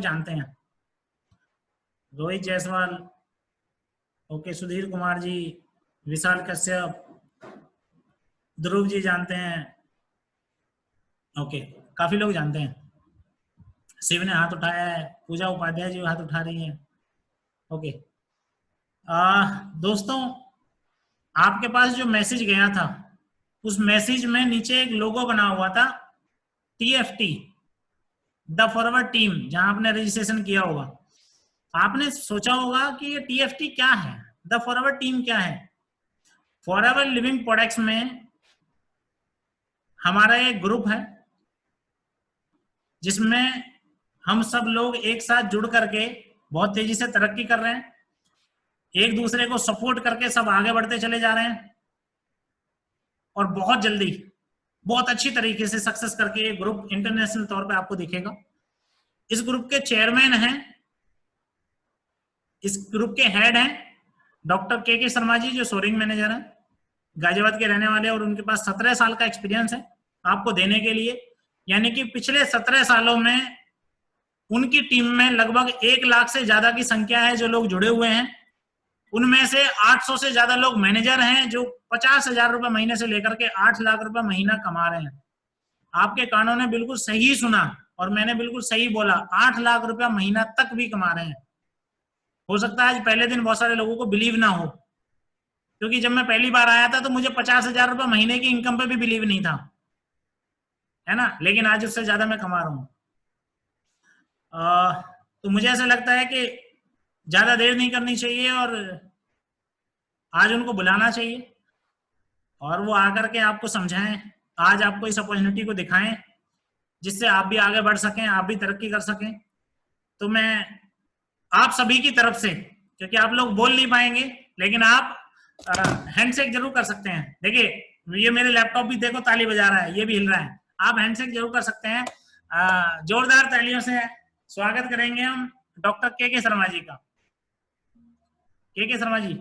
जानते हैं, रोहित जायसवाल, ओके, सुधीर कुमार जी, विशाल कश्यप, ध्रुव जी जानते हैं, ओके, काफी लोग जानते हैं। शिव ने हाथ उठाया है, पूजा उपाध्याय जी हाथ उठा रही हैं, ओके। दोस्तों, आपके पास जो मैसेज गया था उस मैसेज में नीचे एक लोगो बना हुआ था, TFT, द फॉरवर्ड टीम, जहां आपने रजिस्ट्रेशन किया होगा। आपने सोचा होगा कि ये TFT क्या है, द फॉरवर्ड टीम क्या है। फॉरएवर लिविंग प्रोडक्ट्स में हमारा एक ग्रुप है जिसमें हम सब लोग एक साथ जुड़ करके बहुत तेजी से तरक्की कर रहे हैं, एक दूसरे को सपोर्ट करके सब आगे बढ़ते चले जा रहे हैं और बहुत जल्दी बहुत अच्छी तरीके से सक्सेस करके ये ग्रुप इंटरनेशनल तौर पे आपको दिखेगा। इस ग्रुप के चेयरमैन हैं, इस ग्रुप के हेड हैं डॉक्टर के शर्मा जी, जो सोरिंग मैनेजर हैं, गाजियाबाद के रहने वाले, और उनके पास 17 साल का एक्सपीरियंस है आपको देने के लिए। यानी कि पिछले 17 सालों में उनकी टीम में लगभग 1 लाख से ज्यादा की संख्या है जो लोग जुड़े हुए हैं। उनमें से 800 से ज्यादा लोग मैनेजर हैं जो 50,000 रुपए महीने से लेकर के 8 लाख रुपए महीना कमा रहे हैं। आपके कानों ने बिल्कुल सही सुना और मैंने बिल्कुल सही बोला, 8 लाख रुपया महीना तक भी कमा रहे हैं। हो सकता है आज पहले दिन बहुत सारे लोगों को बिलीव ना हो, क्योंकि जब मैं पहली बार आया था तो मुझे 50,000 रुपए महीने की इनकम पे भी बिलीव नहीं था, है ना, लेकिन आज उससे ज्यादा मैं कमा रहा हूं। तो मुझे ऐसा लगता है कि ज्यादा देर नहीं करनी चाहिए और आज उनको बुलाना चाहिए और वो आकर के आपको समझाएं, आज आपको इस अपॉर्चुनिटी को दिखाएं जिससे आप भी आगे बढ़ सकें, आप भी तरक्की कर सकें। तो मैं आप सभी की तरफ से, क्योंकि आप लोग बोल नहीं पाएंगे लेकिन आप हैंडशेक जरूर कर सकते हैं। देखिए ये मेरे लैपटॉप भी देखो ताली बजा रहा है, ये भी हिल रहा है, आप हैंडशेक जरूर कर सकते हैं। जोरदार तालियों से स्वागत करेंगे हम डॉक्टर के शर्मा जी का। के शर्मा जी,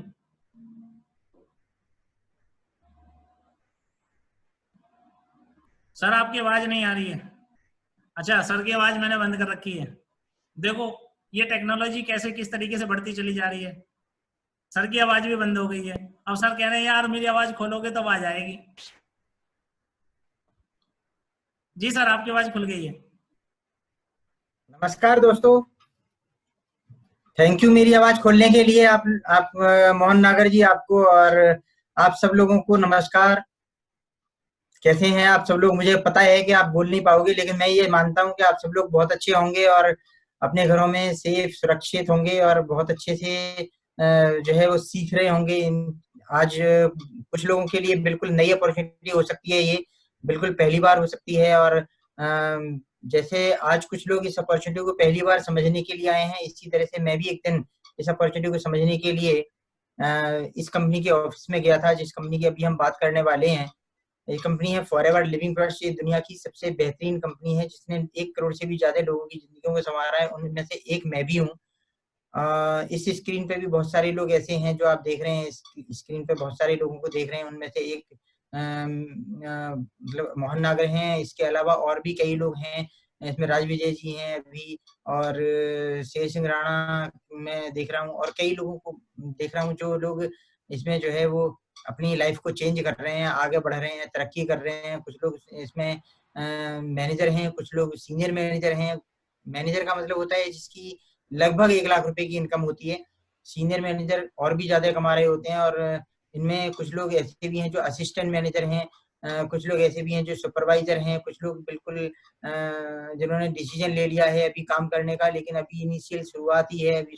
सर आपकी आवाज नहीं आ रही है। अच्छा, सर की आवाज मैंने बंद कर रखी है। देखो ये टेक्नोलॉजी कैसे किस तरीके से बढ़ती चली जा रही है। सर की आवाज भी बंद हो गई है। अब सर कह रहे हैं यार मेरी आवाज खोलोगे तो आवाज आएगी। जी सर, आपकी आवाज खुल गई है। नमस्कार दोस्तों, थैंक यू मेरी आवाज खोलने के लिए। आप मोहन नागर जी, आपको और आप सब लोगों को नमस्कार। कैसे हैं आप सब लोग? मुझे पता है कि आप बोल नहीं पाओगे, लेकिन मैं ये मानता हूं कि आप सब लोग बहुत अच्छे होंगे और अपने घरों में सेफ सुरक्षित होंगे और बहुत अच्छे से जो है वो सीख रहे होंगे। आज कुछ लोगों के लिए बिल्कुल नई अपॉर्चुनिटी हो सकती है, ये बिल्कुल पहली बार हो सकती है। और जैसे आज कुछ लोग इस अपॉर्चुनिटी को पहली बार समझने के लिए आए हैं, इसी तरह से मैं भी एक दिन इस अपॉर्चुनिटी को समझने के लिए इस कंपनी के ऑफिस में गया था, जिस कंपनी की अभी हम बात करने वाले हैं। ये कंपनी है फॉरएवर लिविंग प्रोडक्ट्स। ये दुनिया की सबसे बेहतरीन कंपनी है जिसने 1 करोड़ से भी ज्यादा लोगों की जिंदगियों को संवारा है, उनमें से एक मैं भी हूँ। इस स्क्रीन पे भी बहुत सारे लोग ऐसे हैं जो आप देख रहे हैं, इस स्क्रीन पे बहुत सारे लोगों को देख रहे हैं, उनमें से एक मतलब मोहन नागर हैं। इसके अलावा और भी कई लोग हैं, इसमें राज विजय जी हैं अभी, और शेर सिंह राणा मैं देख रहा हूँ, और कई लोगों को देख रहा हूँ जो लोग इसमें जो है वो अपनी लाइफ को चेंज कर रहे हैं, आगे बढ़ रहे हैं, तरक्की कर रहे हैं। कुछ लोग इसमें मैनेजर हैं, कुछ लोग सीनियर मैनेजर हैं। मैनेजर का मतलब होता है जिसकी लगभग 1 लाख रुपए की इनकम होती है। सीनियर मैनेजर और भी ज्यादा कमा रहे होते हैं, और इनमें कुछ लोग ऐसे भी हैं जो असिस्टेंट मैनेजर हैं, कुछ लोग ऐसे भी हैं जो सुपरवाइजर हैं, कुछ लोग बिल्कुल जिन्होंने डिसीजन ले लिया है अभी काम करने का, लेकिन अभी इनिशियल शुरुआत ही है, अभी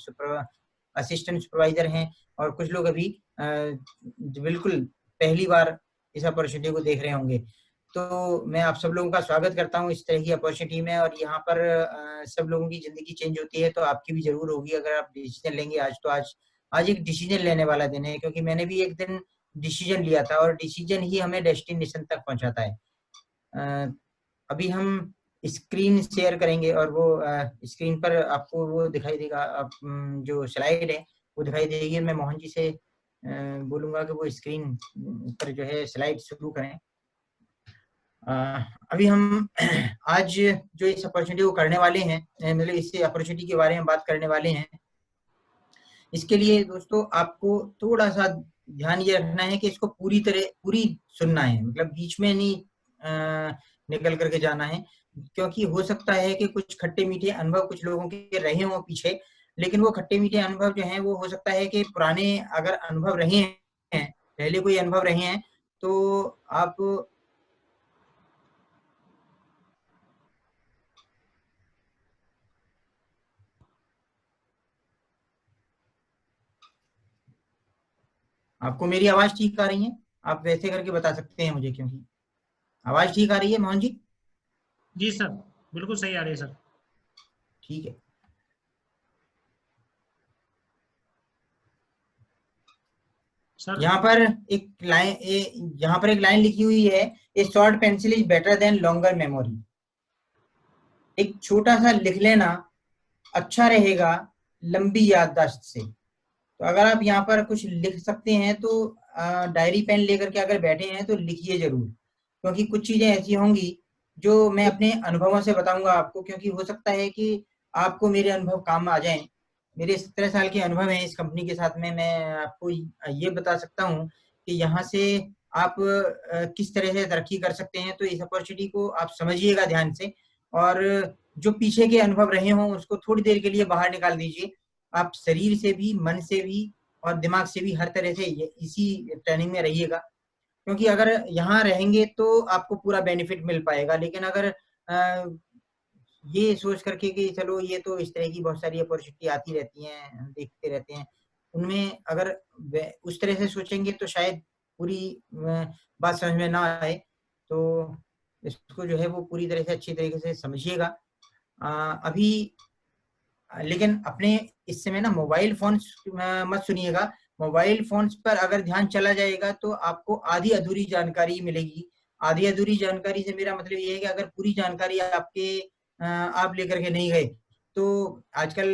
असिस्टेंट सुपरवाइजर हैं, और कुछ लोग अभी बिल्कुल पहली बार इस अपॉर्चुनिटी को देख रहे होंगे। तो मैं आप सब लोगों का स्वागत करता हूं इस तरह की अपॉर्चुनिटी में। और यहाँ पर सब लोगों की जिंदगी चेंज होती है, तो आपकी भी जरूर होगी अगर आप डिसीजन लेंगे आज। तो आज एक डिसीजन लेने वाला दिन है, क्योंकि मैंने भी एक दिन डिसीजन लिया था, और डिसीजन ही हमें डेस्टिनेशन तक पहुंचाता है। अभी हम स्क्रीन शेयर करेंगे और वो स्क्रीन पर आपको वो दिखाई देगा, आप जो स्लाइड है वो दिखाई देगी। मैं मोहन जी से बोलूंगा कि वो स्क्रीन पर जो है स्लाइड शुरू करें। अभी हम आज जो इस अपॉर्चुनिटी को करने वाले हैं, मतलब इस अपॉर्चुनिटी के बारे में बात करने वाले हैं, इसके लिए दोस्तों आपको थोड़ा सा ध्यान ये रखना है कि इसको पूरी सुनना है, मतलब बीच में नहीं निकल करके जाना है, क्योंकि हो सकता है कि कुछ खट्टे मीठे अनुभव कुछ लोगों के रहे हों पीछे, लेकिन वो खट्टे मीठे अनुभव जो हैं वो हो सकता है कि पुराने अगर अनुभव रहे हैं, पहले कोई अनुभव रहे हैं, तो आपको मेरी आवाज ठीक आ रही है? आप वैसे करके बता सकते हैं मुझे, क्योंकि आवाज ठीक आ रही है मोहन जी? जी सर, बिल्कुल सही आ रही है सर। ठीक है। सर यहाँ पर यहाँ पर एक लाइन लिखी हुई है, ए short pencil is better than longer memory. एक छोटा सा लिख लेना अच्छा रहेगा लंबी याददाश्त से। तो अगर आप यहाँ पर कुछ लिख सकते हैं तो डायरी पेन लेकर के अगर बैठे हैं तो लिखिए जरूर, क्योंकि कुछ चीजें ऐसी होंगी जो मैं अपने अनुभवों से बताऊंगा आपको, क्योंकि हो सकता है कि आपको मेरे अनुभव काम आ जाएं। मेरे 17 साल के अनुभव हैं इस कंपनी के साथ में। मैं आपको ये बता सकता हूँ कि यहाँ से आप किस तरह से तरक्की कर सकते हैं। तो इस अपॉर्चुनिटी को आप समझिएगा ध्यान से, और जो पीछे के अनुभव रहे हों उसको थोड़ी देर के लिए बाहर निकाल दीजिए। आप शरीर से भी, मन से भी और दिमाग से भी हर तरह से इसी ट्रेनिंग में रहिएगा, क्योंकि अगर यहाँ रहेंगे तो आपको पूरा बेनिफिट मिल पाएगा। लेकिन अगर ये सोच करके कि चलो ये तो इस तरह की बहुत सारी अपॉर्चुनिटी आती रहती हैं, हम देखते रहते हैं, उनमें अगर उस तरह से सोचेंगे तो शायद पूरी बात समझ में ना आए। तो इसको जो है वो पूरी तरह से अच्छी तरीके से समझिएगा। अभी लेकिन अपने इस समय ना मोबाइल फोन मत सुनिएगा। मोबाइल फोन्स पर अगर ध्यान चला जाएगा तो आपको आधी अधूरी जानकारी मिलेगी। आधी अधूरी जानकारी से मेरा मतलब ये है कि अगर पूरी जानकारी आप लेकर के नहीं गए तो आजकल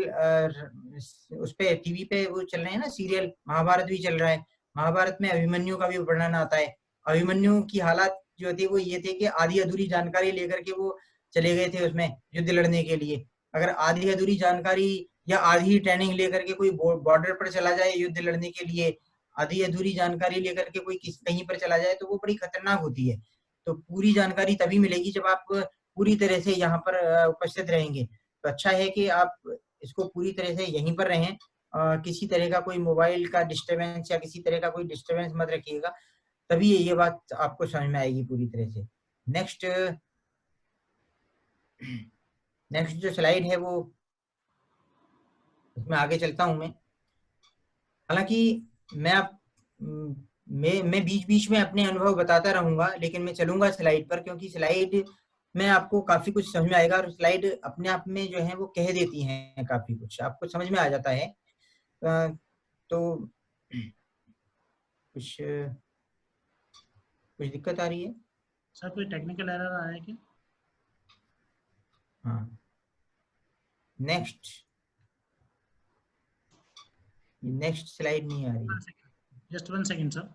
उस पे टीवी पे वो चल रहे हैं ना सीरियल, महाभारत भी चल रहा है। महाभारत में अभिमन्यु का भी वर्णन आता है। अभिमन्यु की हालात जो थी वो ये थे कि आधी अधूरी जानकारी लेकर के वो चले गए थे उसमें युद्ध लड़ने के लिए। अगर आधी अधूरी जानकारी या आधी ट्रेनिंग लेकर के कोई बॉर्डर पर चला जाए युद्ध लड़ने के लिए, आधी अधूरी जानकारी लेकर के कोई कहीं पर चला जाए तो वो बड़ी खतरनाक होती है। तो पूरी जानकारी तभी मिलेगी जब आप पूरी तरह से यहाँ पर उपस्थित रहेंगे। तो अच्छा है कि आप इसको पूरी तरह से यहीं पर रहें। किसी तरह का कोई मोबाइल का डिस्टरबेंस या किसी तरह का कोई डिस्टरबेंस मत रखिएगा, तभी ये बात आपको समझ में आएगी पूरी तरह से। नेक्स्ट नेक्स्ट जो स्लाइड है वो, इसमें आगे चलता हूं मैं। हालांकि मैं आप मैं बीच बीच में अपने अनुभव बताता रहूंगा, लेकिन मैं चलूंगा स्लाइड पर, क्योंकि स्लाइड में आपको काफी कुछ समझ में आएगा, और स्लाइड अपने आप में जो है वो कह देती हैं, काफी कुछ आपको समझ में आ जाता है। तो कुछ कुछ दिक्कत आ रही है? सर कोई टेक्निकल एरर आ रहा है क्या? हाँ। नेक्स्ट नेक्स्ट स्लाइड नहीं आ रही है। Just 1 second sir.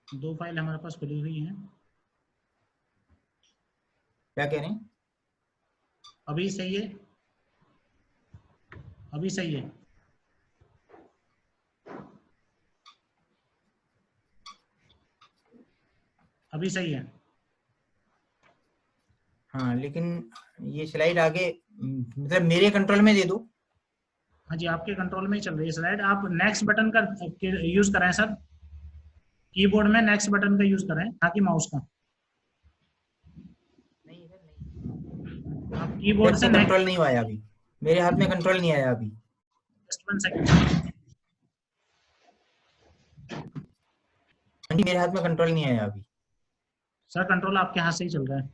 दो फाइल हमारे पास खुली हुई हैं। क्या कह रहे हैं? अभी सही है? अभी सही है? अभी सही है? हाँ, लेकिन ये स्लाइड आगे मतलब मेरे कंट्रोल में दे दो। हाँ जी, आपके कंट्रोल में ही चल रही है स्लाइड। आप नेक्स्ट बटन का यूज करें सर। कीबोर्ड में नेक्स्ट बटन का यूज करें, ना कि माउस का। नहीं सर, नहीं, आप कीबोर्ड मेरे से को कंट्रोल नहीं आया अभी, मेरे हाथ में कंट्रोल नहीं आया अभी। Just 1 second. हाँ जी, मेरे हाथ में कंट्रोल नहीं आया अभी। सर कंट्रोल आपके हाथ से ही चल रहा है।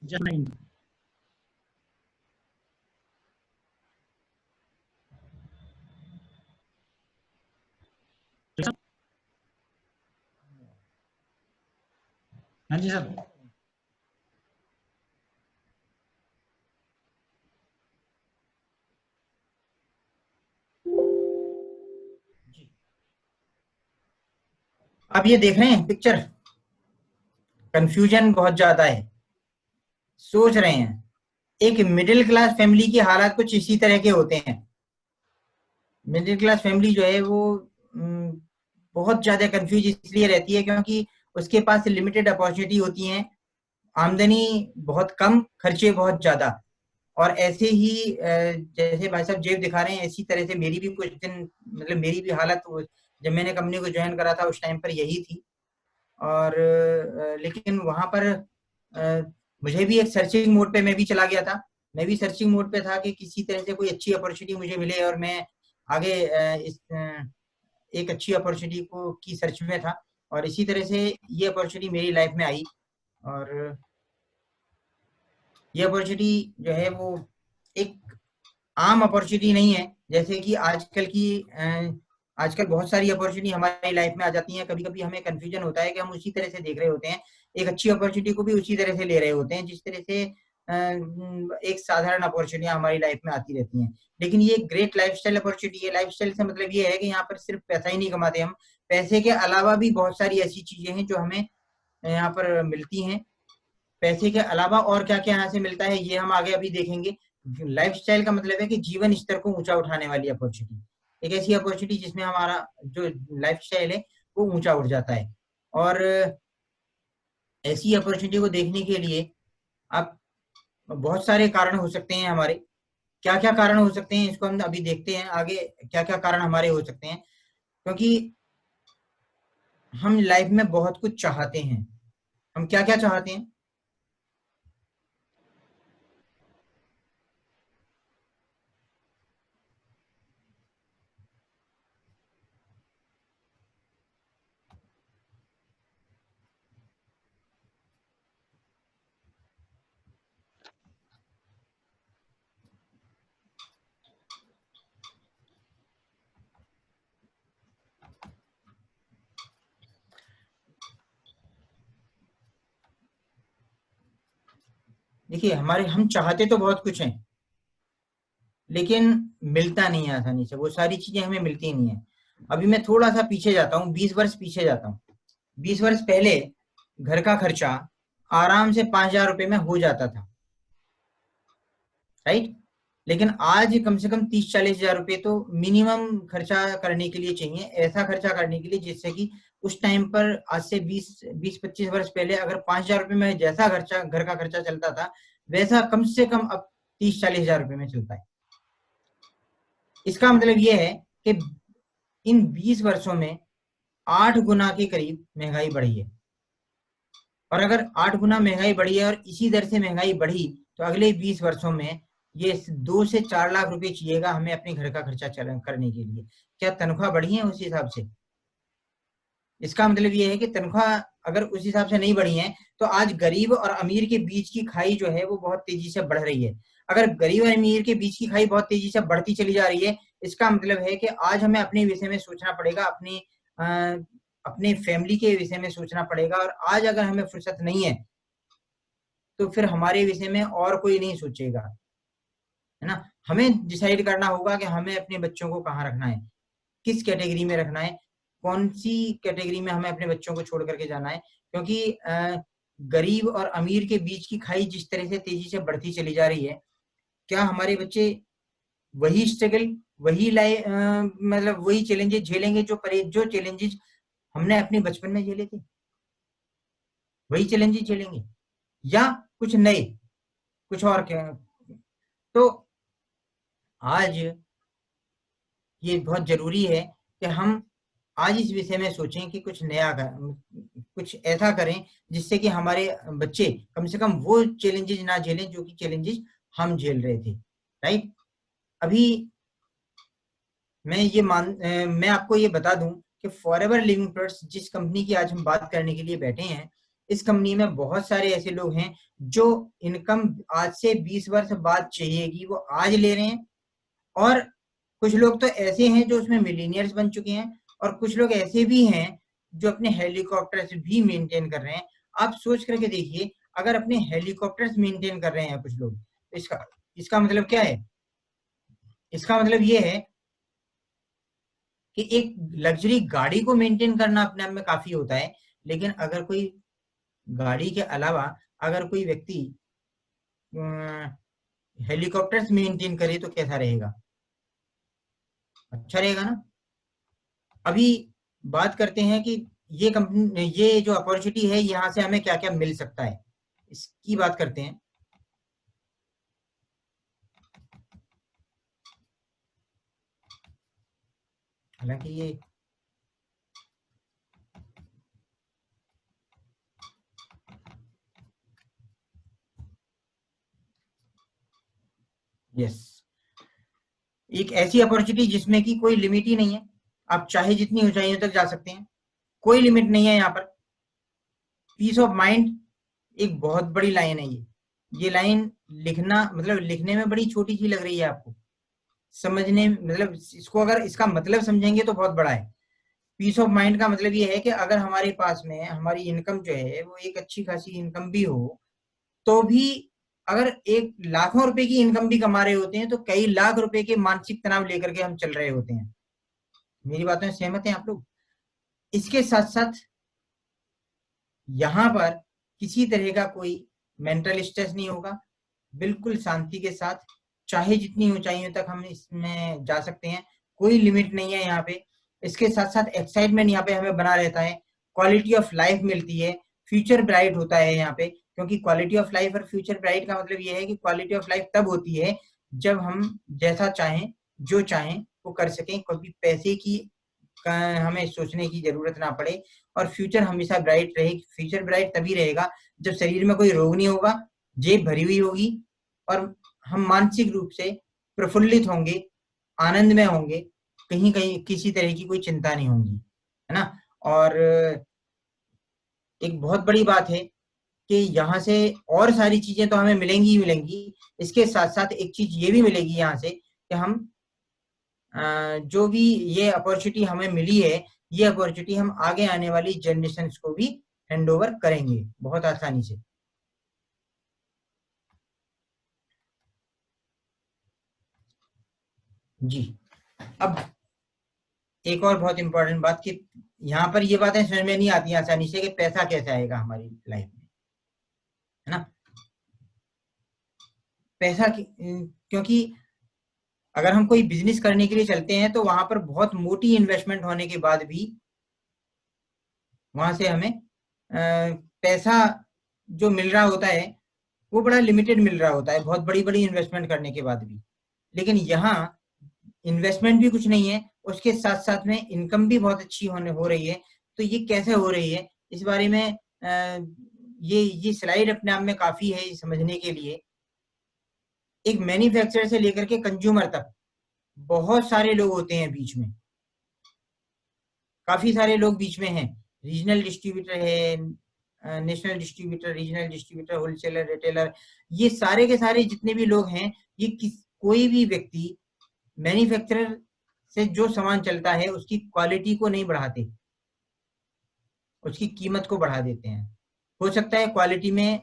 जस्ट नहीं। हाँ जी सर। आप ये देख रहे हैं पिक्चर, कंफ्यूजन बहुत ज्यादा है, सोच रहे हैं। एक मिडिल क्लास फैमिली की हालात कुछ इसी तरह के होते हैं। मिडिल क्लास फैमिली जो है वो बहुत ज्यादा कंफ्यूज इसलिए रहती है क्योंकि उसके पास लिमिटेड अपॉर्चुनिटी होती हैं, आमदनी बहुत कम, खर्चे बहुत ज्यादा। और ऐसे ही जैसे भाई साहब जेब दिखा रहे हैं, इसी तरह से मेरी भी कुछ दिन, मतलब मेरी भी हालत जब मैंने कंपनी को ज्वाइन करा था उस टाइम पर यही थी। और लेकिन वहां पर मुझे भी एक सर्चिंग मोड पे मैं भी चला गया था। मैं भी सर्चिंग मोड पे था कि किसी तरह से कोई अच्छी अपॉर्चुनिटी मुझे मिले और मैं आगे एक अच्छी अपॉर्चुनिटी को की सर्च में था। और इसी तरह से ये अपॉर्चुनिटी मेरी लाइफ में आई। और ये अपॉर्चुनिटी जो है वो एक आम अपॉर्चुनिटी नहीं है, जैसे कि आजकल बहुत सारी अपॉर्चुनिटी हमारी लाइफ में आ जाती हैं। कभी कभी हमें कंफ्यूजन होता है कि हम उसी तरह से देख रहे होते हैं, एक अच्छी अपॉर्चुनिटी को भी उसी तरह से ले रहे होते हैं जिस तरह से एक साधारण अपॉर्चुनिटी हमारी लाइफ में आती रहती हैं। लेकिन ये एक ग्रेट लाइफस्टाइल अपॉर्चुनिटी है। लाइफस्टाइल से मतलब ये है कि यहाँ पर सिर्फ पैसा ही नहीं कमाते हम, पैसे के अलावा भी बहुत सारी ऐसी चीजें हैं जो हमें यहाँ पर मिलती हैं। पैसे के अलावा और क्या क्या यहाँ से मिलता है ये हम आगे अभी देखेंगे। लाइफस्टाइल का मतलब है कि जीवन स्तर को ऊंचा उठाने वाली अपॉर्चुनिटी, एक ऐसी अपॉर्चुनिटी जिसमें हमारा जो लाइफस्टाइल है वो ऊंचा उठ जाता है। और ऐसी अपॉर्चुनिटी को देखने के लिए आप, बहुत सारे कारण हो सकते हैं हमारे। क्या क्या कारण हो सकते हैं इसको हम अभी देखते हैं आगे, क्या क्या कारण हमारे हो सकते हैं। क्योंकि हम लाइफ में बहुत कुछ चाहते हैं। हम क्या क्या चाहते हैं? देखिए, हमारे हम चाहते तो बहुत कुछ हैं, लेकिन मिलता नहीं है आसानी से, वो सारी चीजें हमें मिलती नहीं है। अभी मैं थोड़ा सा पीछे जाता हूँ, 20 वर्ष पीछे जाता हूँ। 20 वर्ष पहले घर का खर्चा आराम से 5,000 रुपये में हो जाता था, राइट। लेकिन आज कम से कम 30-40 हजार रुपये तो मिनिमम खर्चा करने के लिए चाहिए, ऐसा खर्चा करने के लिए जिससे कि उस टाइम पर, आज से 20-25 वर्ष पहले अगर 5,000 रुपये में जैसा खर्चा, घर का खर्चा चलता था, वैसा कम से कम अब 30-40 हजार रुपये में चलता है। इसका मतलब ये है कि इन 20 वर्षों में 8 गुना के करीब महंगाई बढ़ी है। और अगर 8 गुना महंगाई बढ़ी है और इसी दर से महंगाई बढ़ी, तो अगले 20 वर्षों में ये 2 से 4 लाख रुपए चाहिएगा हमें अपने घर का खर्चा करने के लिए। क्या तनख्वाह बढ़ी है उस हिसाब से? इसका मतलब ये है कि तनख्वाह अगर उस हिसाब से नहीं बढ़ी है, तो आज गरीब और अमीर के बीच की खाई जो है वो बहुत तेजी से बढ़ रही है। अगर गरीब और अमीर के बीच की खाई बहुत तेजी से बढ़ती चली जा रही है, इसका मतलब है कि आज हमें अपने विषय में सोचना पड़ेगा, अपने फैमिली के विषय में सोचना पड़ेगा। और आज अगर हमें फुर्सत नहीं है, तो फिर हमारे विषय में और कोई नहीं सोचेगा, है ना। हमें डिसाइड करना होगा कि हमें अपने बच्चों को कहाँ रखना है, किस कैटेगरी में रखना है, कौन सी कैटेगरी में हमें अपने बच्चों को छोड़ करके जाना है। क्योंकि गरीब और अमीर के बीच की खाई जिस तरह से तेजी से बढ़ती चली जा रही है, क्या हमारे बच्चे वही स्ट्रगल, वही मतलब वही चैलेंजेस झेलेंगे जो चैलेंजेस हमने अपने बचपन में झेले थे? वही चैलेंजेस झेलेंगे या कुछ नए, कुछ और क्या? तो आज ये बहुत जरूरी है कि हम आज इस विषय में सोचें कि कुछ नया कुछ ऐसा करें जिससे कि हमारे बच्चे कम से कम वो चैलेंजेस ना झेलें जो कि चैलेंजेस हम झेल रहे थे, राइट। अभी मैं आपको ये बता दूं कि फॉरएवर लिविंग प्रोडक्ट्स जिस कंपनी की आज हम बात करने के लिए बैठे हैं, इस कंपनी में बहुत सारे ऐसे लोग हैं जो इनकम आज से 20 वर्ष बाद चाहिएगी वो आज ले रहे हैं। और कुछ लोग तो ऐसे हैं जो उसमें मिलीनियर्स बन चुके हैं, और कुछ लोग ऐसे भी हैं जो अपने हेलीकॉप्टर्स भी मेंटेन कर रहे हैं। आप सोच करके देखिए, अगर अपने हेलीकॉप्टर्स मेंटेन कर रहे हैं कुछ लोग, तो इसका मतलब क्या है? इसका मतलब ये है कि एक लग्जरी गाड़ी को मेंटेन करना अपने आप में काफी होता है, लेकिन अगर कोई गाड़ी के अलावा अगर कोई व्यक्ति हेलीकॉप्टर्स मेंटेन करे तो कैसा रहेगा? अच्छा रहेगा ना। अभी बात करते हैं कि ये कंपनी, ये जो अपॉर्चुनिटी है, यहाँ से हमें क्या क्या मिल सकता है, इसकी बात करते हैं। हालांकि ये यस, एक ऐसी अपॉर्चुनिटी जिसमें कि कोई लिमिट ही नहीं है, आप चाहे जितनी ऊंचाइयों तक जा सकते हैं, कोई लिमिट नहीं है यहाँ पर। पीस ऑफ माइंड एक बहुत बड़ी लाइन है ये लाइन लिखना मतलब लिखने में बड़ी छोटी सी लग रही है आपको, समझने मतलब इसको अगर इसका मतलब समझेंगे तो बहुत बड़ा है। पीस ऑफ माइंड का मतलब ये है कि अगर हमारे पास में हमारी इनकम जो है वो एक अच्छी खासी इनकम भी हो, तो भी अगर एक लाखों रुपए की इनकम भी कमा रहे होते हैं तो कई लाख रुपए के मानसिक तनाव लेकर के हम चल रहे होते हैं। मेरी बातों में सहमत हैं आप लोग? इसके साथ साथ यहाँ पर किसी तरह का कोई मेंटल स्ट्रेस नहीं होगा, बिल्कुल शांति के साथ चाहे जितनी ऊंचाइयों तक हम इसमें जा सकते हैं, कोई लिमिट नहीं है यहाँ पे। इसके साथ साथ एक्साइटमेंट यहाँ पे हमें बना रहता है, क्वालिटी ऑफ लाइफ मिलती है, फ्यूचर ब्राइट होता है यहाँ पे। क्योंकि क्वालिटी ऑफ लाइफ और फ्यूचर ब्राइट का मतलब ये है कि क्वालिटी ऑफ लाइफ तब होती है जब हम जैसा चाहें जो चाहें वो कर सकें, कभी पैसे की हमें सोचने की जरूरत ना पड़े, और फ्यूचर हमेशा ब्राइट रहे। फ्यूचर ब्राइट तभी रहेगा जब शरीर में कोई रोग नहीं होगा, जेब भरी हुई होगी, और हम मानसिक रूप से प्रफुल्लित होंगे, आनंद में होंगे, कहीं कहीं किसी तरह की कोई चिंता नहीं होगी, है ना। और एक बहुत बड़ी बात है कि यहाँ से और सारी चीजें तो हमें मिलेंगी ही मिलेंगी, इसके साथ साथ एक चीज ये भी मिलेगी यहाँ से कि हम जो भी ये अपॉर्चुनिटी हमें मिली है, ये अपॉर्चुनिटी हम आगे आने वाली जनरेशन को भी हैंड ओवर करेंगे बहुत आसानी से। जी। अब एक और बहुत इंपॉर्टेंट बात कि यहाँ पर ये बातें समझ में नहीं आती आसानी से कि पैसा कैसे आएगा हमारी लाइफ में, है ना। पैसा क्योंकि अगर हम कोई बिजनेस करने के लिए चलते हैं तो वहां पर बहुत मोटी इन्वेस्टमेंट होने के बाद भी वहां से हमें पैसा जो मिल रहा होता है वो बड़ा लिमिटेड मिल रहा होता है, बहुत बड़ी बड़ी इन्वेस्टमेंट करने के बाद भी। लेकिन यहाँ इन्वेस्टमेंट भी कुछ नहीं है, उसके साथ साथ में इनकम भी बहुत अच्छी होने हो रही है। तो ये कैसे हो रही है इस बारे में ये स्लाइड अपने आप में काफी है समझने के लिए। एक मैन्युफैक्चरर से लेकर के कंज्यूमर तक बहुत सारे लोग होते हैं बीच में, काफी सारे लोग बीच में हैं। रीजनल डिस्ट्रीब्यूटर है, national distributor, regional distributor, wholesaler, retailer, ये सारे के सारे जितने भी लोग हैं, ये कोई भी व्यक्ति मैन्युफैक्चरर से जो सामान चलता है उसकी क्वालिटी को नहीं बढ़ाते, उसकी कीमत को बढ़ा देते हैं। हो सकता है क्वालिटी में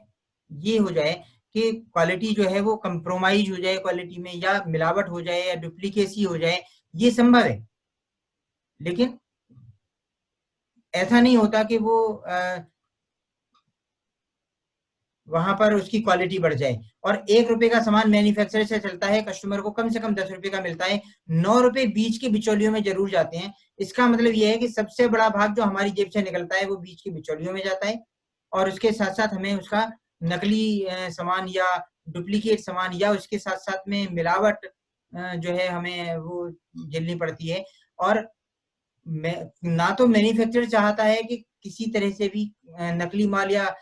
ये हो जाए कि क्वालिटी जो है वो कंप्रोमाइज हो जाए क्वालिटी में, या मिलावट हो जाए, या डुप्लीकेसी हो जाए, ये संभव है। लेकिन ऐसा नहीं होता कि वो वहां पर उसकी क्वालिटी बढ़ जाए। और 1 रुपए का सामान मैन्युफैक्चरर से चलता है, कस्टमर को कम से कम 10 रुपए का मिलता है, 9 रुपए बीच के बिचौलियों में जरूर जाते हैं। इसका मतलब यह है कि सबसे बड़ा भाग जो हमारी जेब से निकलता है वो बीच के बिचौलियों में जाता है, और उसके साथ साथ हमें उसका नकली सामान या डुप्लीकेट सामान या उसके साथ साथ में मिलावट जो है हमें वो झेलनी पड़ती है। और ना तो मैन्युफैक्चरर चाहता है कि किसी तरह से भी नकली माल या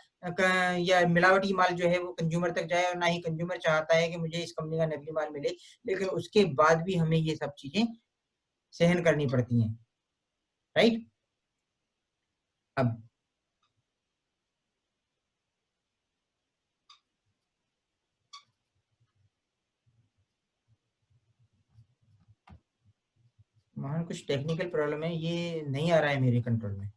मिलावटी माल जो है वो कंज्यूमर तक जाए, और ना ही कंज्यूमर चाहता है कि मुझे इस कंपनी का नकली माल मिले। लेकिन उसके बाद भी हमें ये सब चीजें सहन करनी पड़ती हैं, राइट। अब वहां कुछ टेक्निकल प्रॉब्लम है, ये नहीं आ रहा है मेरे कंट्रोल में।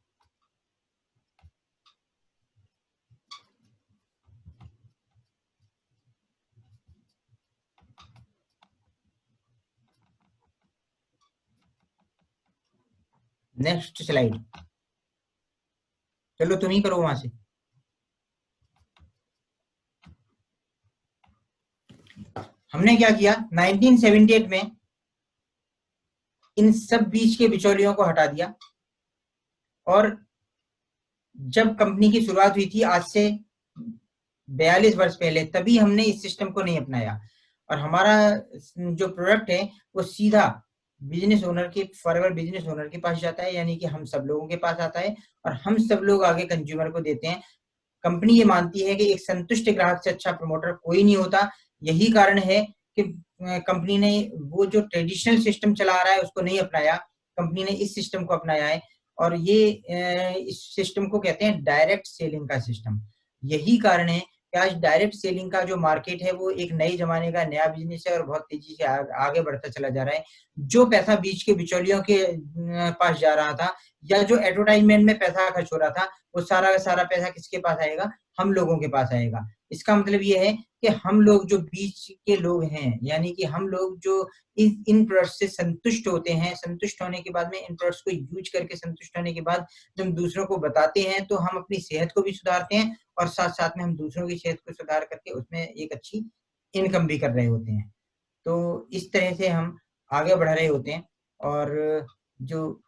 नेक्स्ट स्लाइड, चलो तुम ही करो वहां से। हमने क्या किया 1978 में, इन सब बीच के बिचौलियों को हटा दिया, और जब कंपनी की शुरुआत हुई थी आज से 42 वर्ष पहले, तभी हमने इस सिस्टम को नहीं अपनाया, और हमारा जो प्रोडक्ट है वो सीधा बिजनेस ओनर के, फॉरएवर बिजनेस ओनर के पास जाता है, यानी कि हम सब लोगों के पास आता है, और हम सब लोग आगे कंज्यूमर को देते हैं। कंपनी ये मानती है कि एक संतुष्ट ग्राहक से अच्छा प्रमोटर कोई नहीं होता। यही कारण है कि कंपनी ने वो जो ट्रेडिशनल सिस्टम चला रहा है उसको नहीं अपनाया, कंपनी ने इस सिस्टम को अपनाया है, और ये इस सिस्टम को कहते हैं डायरेक्ट सेलिंग का सिस्टम। यही कारण है कि आज डायरेक्ट सेलिंग का जो मार्केट है वो एक नए जमाने का नया बिजनेस है, और बहुत तेजी से आगे बढ़ता चला जा रहा है। जो पैसा बीच के बिचौलियों के पास जा रहा था, या जो एडवर्टाइजमेंट में पैसा खर्च हो रहा था, वो सारा का सारा पैसा किसके पास आएगा? हम लोगों के पास आएगा। इसका मतलब ये है कि हम लोग जो बीच के लोग हैं, यानी कि हम लोग जो इन प्रोडक्ट से संतुष्ट होते हैं, संतुष्ट होने के बाद में इन प्रोडक्ट्स को यूज करके संतुष्ट होने के बाद जब हम दूसरों को बताते हैं, तो हम अपनी सेहत को भी सुधारते हैं, और साथ साथ में हम दूसरों की सेहत को सुधार करके उसमें एक अच्छी इनकम भी कर रहे होते हैं। तो इस तरह से हम आगे बढ़ रहे होते हैं। और जो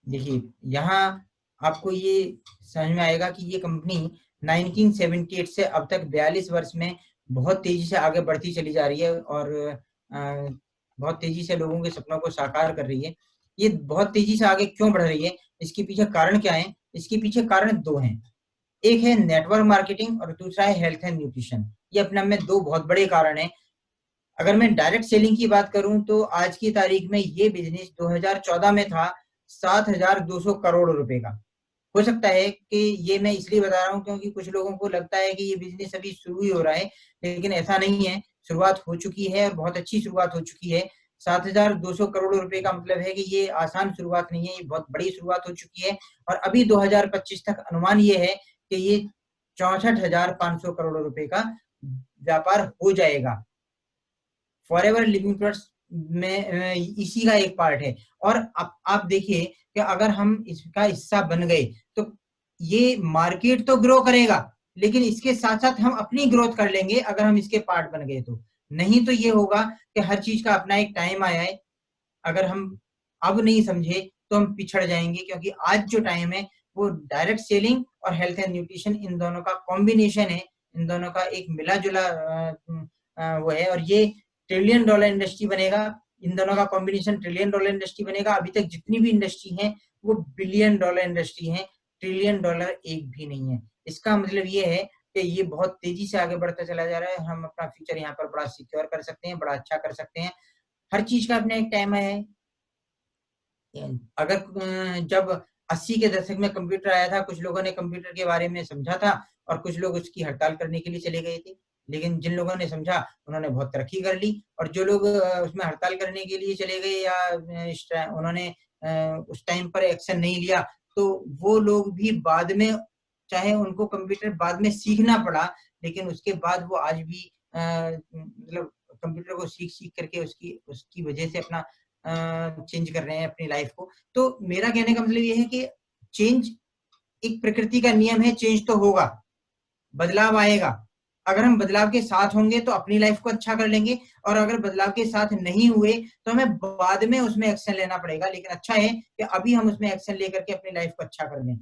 देखिए, यहाँ आपको ये समझ में आएगा कि ये कंपनी 1978 से अब तक 42 वर्ष में बहुत तेजी से आगे बढ़ती चली जा रही है, और बहुत तेजी से लोगों के सपनों को साकार कर रही है। ये बहुत तेजी से आगे क्यों बढ़ रही है, इसके पीछे कारण क्या है? इसके पीछे कारण दो हैं, एक है नेटवर्क मार्केटिंग और दूसरा है हेल्थ एंड न्यूट्रिशन। ये अपने में दो बहुत बड़े कारण हैं। अगर मैं डायरेक्ट सेलिंग की बात करूं तो आज की तारीख में ये बिजनेस 2014 में था 7,200 करोड़ रुपए का। हो सकता है कि ये मैं इसलिए बता रहा हूँ क्योंकि कुछ लोगों को लगता है कि ये बिजनेस अभी शुरू ही हो रहा है, लेकिन ऐसा नहीं है, शुरुआत हो चुकी है, और बहुत अच्छी शुरुआत हो चुकी है। 7,200 करोड़ रुपए का मतलब है कि ये आसान शुरुआत नहीं है, ये बहुत बड़ी शुरुआत हो चुकी है, और अभी 2025 तक अनुमान ये है कि ये 64,500 करोड़ रुपए का व्यापार हो जाएगा। फॉरएवर लिविंग प्रोडक्ट्स में इसी का एक पार्ट है। और आप देखिए कि अगर हम इसका हिस्सा बन गए तो ये मार्केट तो ग्रो करेगा, लेकिन इसके साथ साथ हम अपनी ग्रोथ कर लेंगे अगर हम इसके पार्ट बन गए तो। नहीं तो ये होगा कि हर चीज का अपना एक टाइम आया है, अगर हम अब नहीं समझे तो हम पिछड़ जाएंगे, क्योंकि आज जो टाइम है वो डायरेक्ट सेलिंग और हेल्थ एंड न्यूट्रिशन, इन दोनों का कॉम्बिनेशन है, इन दोनों का एक मिला जुला वो है, और ये ट्रिलियन डॉलर इंडस्ट्री बनेगा। इन दोनों का कॉम्बिनेशन ट्रिलियन डॉलर इंडस्ट्री बनेगा। अभी तक जितनी भी इंडस्ट्री है वो बिलियन डॉलर इंडस्ट्री है, ट्रिलियन डॉलर एक भी नहीं है। इसका मतलब ये है कि ये बहुत तेजी से आगे बढ़ता चला जा रहा है। हम अपना फ्यूचर यहाँ पर बड़ा सिक्योर कर सकते हैं, बड़ा अच्छा कर सकते हैं। हर चीज का अपना एक टाइम है। अगर जब 80 के दशक में कंप्यूटर आया था, कुछ लोगों ने कंप्यूटर के बारे में समझा था और कुछ लोग उसकी हड़ताल करने के लिए चले गए थे, लेकिन जिन लोगों ने समझा उन्होंने बहुत तरक्की कर ली, और जो लोग उसमें हड़ताल करने के लिए चले गए या उन्होंने उस टाइम पर एक्शन नहीं लिया, तो वो लोग भी बाद में, चाहे उनको कंप्यूटर बाद में सीखना पड़ा, लेकिन उसके बाद वो आज भी मतलब कंप्यूटर को सीख सीख करके उसकी वजह से अपना चेंज कर रहे हैं अपनी लाइफ को। तो मेरा कहने का मतलब ये है कि चेंज एक प्रकृति का नियम है, चेंज तो होगा, बदलाव आएगा। अगर हम बदलाव के साथ होंगे तो अपनी लाइफ को अच्छा कर लेंगे, और अगर बदलाव के साथ नहीं हुए तो हमें बाद में उसमें एक्शन लेना पड़ेगा। लेकिन अच्छा है कि अभी हम उसमें एक्शन लेकर के अपनी लाइफ को अच्छा कर लें।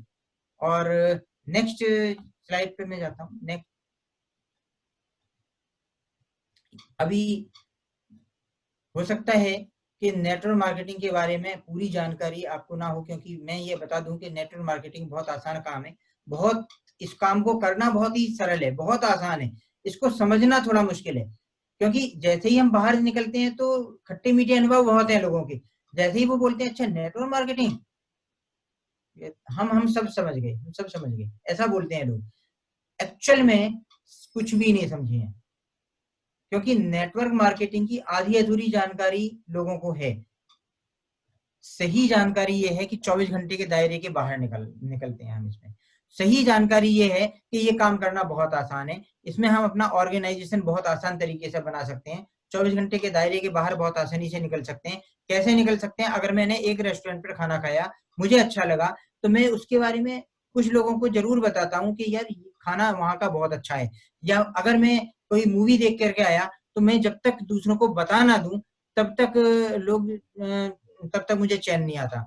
और नेक्स्ट स्लाइड पे मैं जाता हूँ। नेक्स्ट, अभी हो सकता है कि नेटवर्क मार्केटिंग के बारे में पूरी जानकारी आपको ना हो, क्योंकि मैं ये बता दूं कि नेटवर्क मार्केटिंग बहुत आसान काम है। बहुत, इस काम को करना बहुत ही सरल है, बहुत आसान है, इसको समझना थोड़ा मुश्किल है। क्योंकि जैसे ही हम बाहर निकलते हैं तो खट्टे मीठे अनुभव बहुत हैं लोगों के, जैसे ही वो बोलते हैं अच्छा नेटवर्क मार्केटिंग, हम सब समझ गए, हम सब समझ गए, ऐसा बोलते हैं लोग। एक्चुअल में कुछ भी नहीं समझे हैं, क्योंकि नेटवर्क मार्केटिंग की आधी अधूरी जानकारी लोगों को है। सही जानकारी ये है कि 24 घंटे के दायरे के बाहर निकलते हैं हम इसमें। सही जानकारी ये है कि ये काम करना बहुत आसान है, इसमें हम अपना ऑर्गेनाइजेशन बहुत आसान तरीके से बना सकते हैं। 24 घंटे के दायरे के बाहर बहुत आसानी से निकल सकते हैं। कैसे निकल सकते हैं? अगर मैंने एक रेस्टोरेंट पर खाना खाया, मुझे अच्छा लगा, तो मैं उसके बारे में कुछ लोगों को जरूर बताता हूँ कि यार खाना वहाँ का बहुत अच्छा है। या अगर मैं कोई मूवी देख करके आया, तो मैं जब तक दूसरों को बता ना दूं, तब तक मुझे चैन नहीं आता।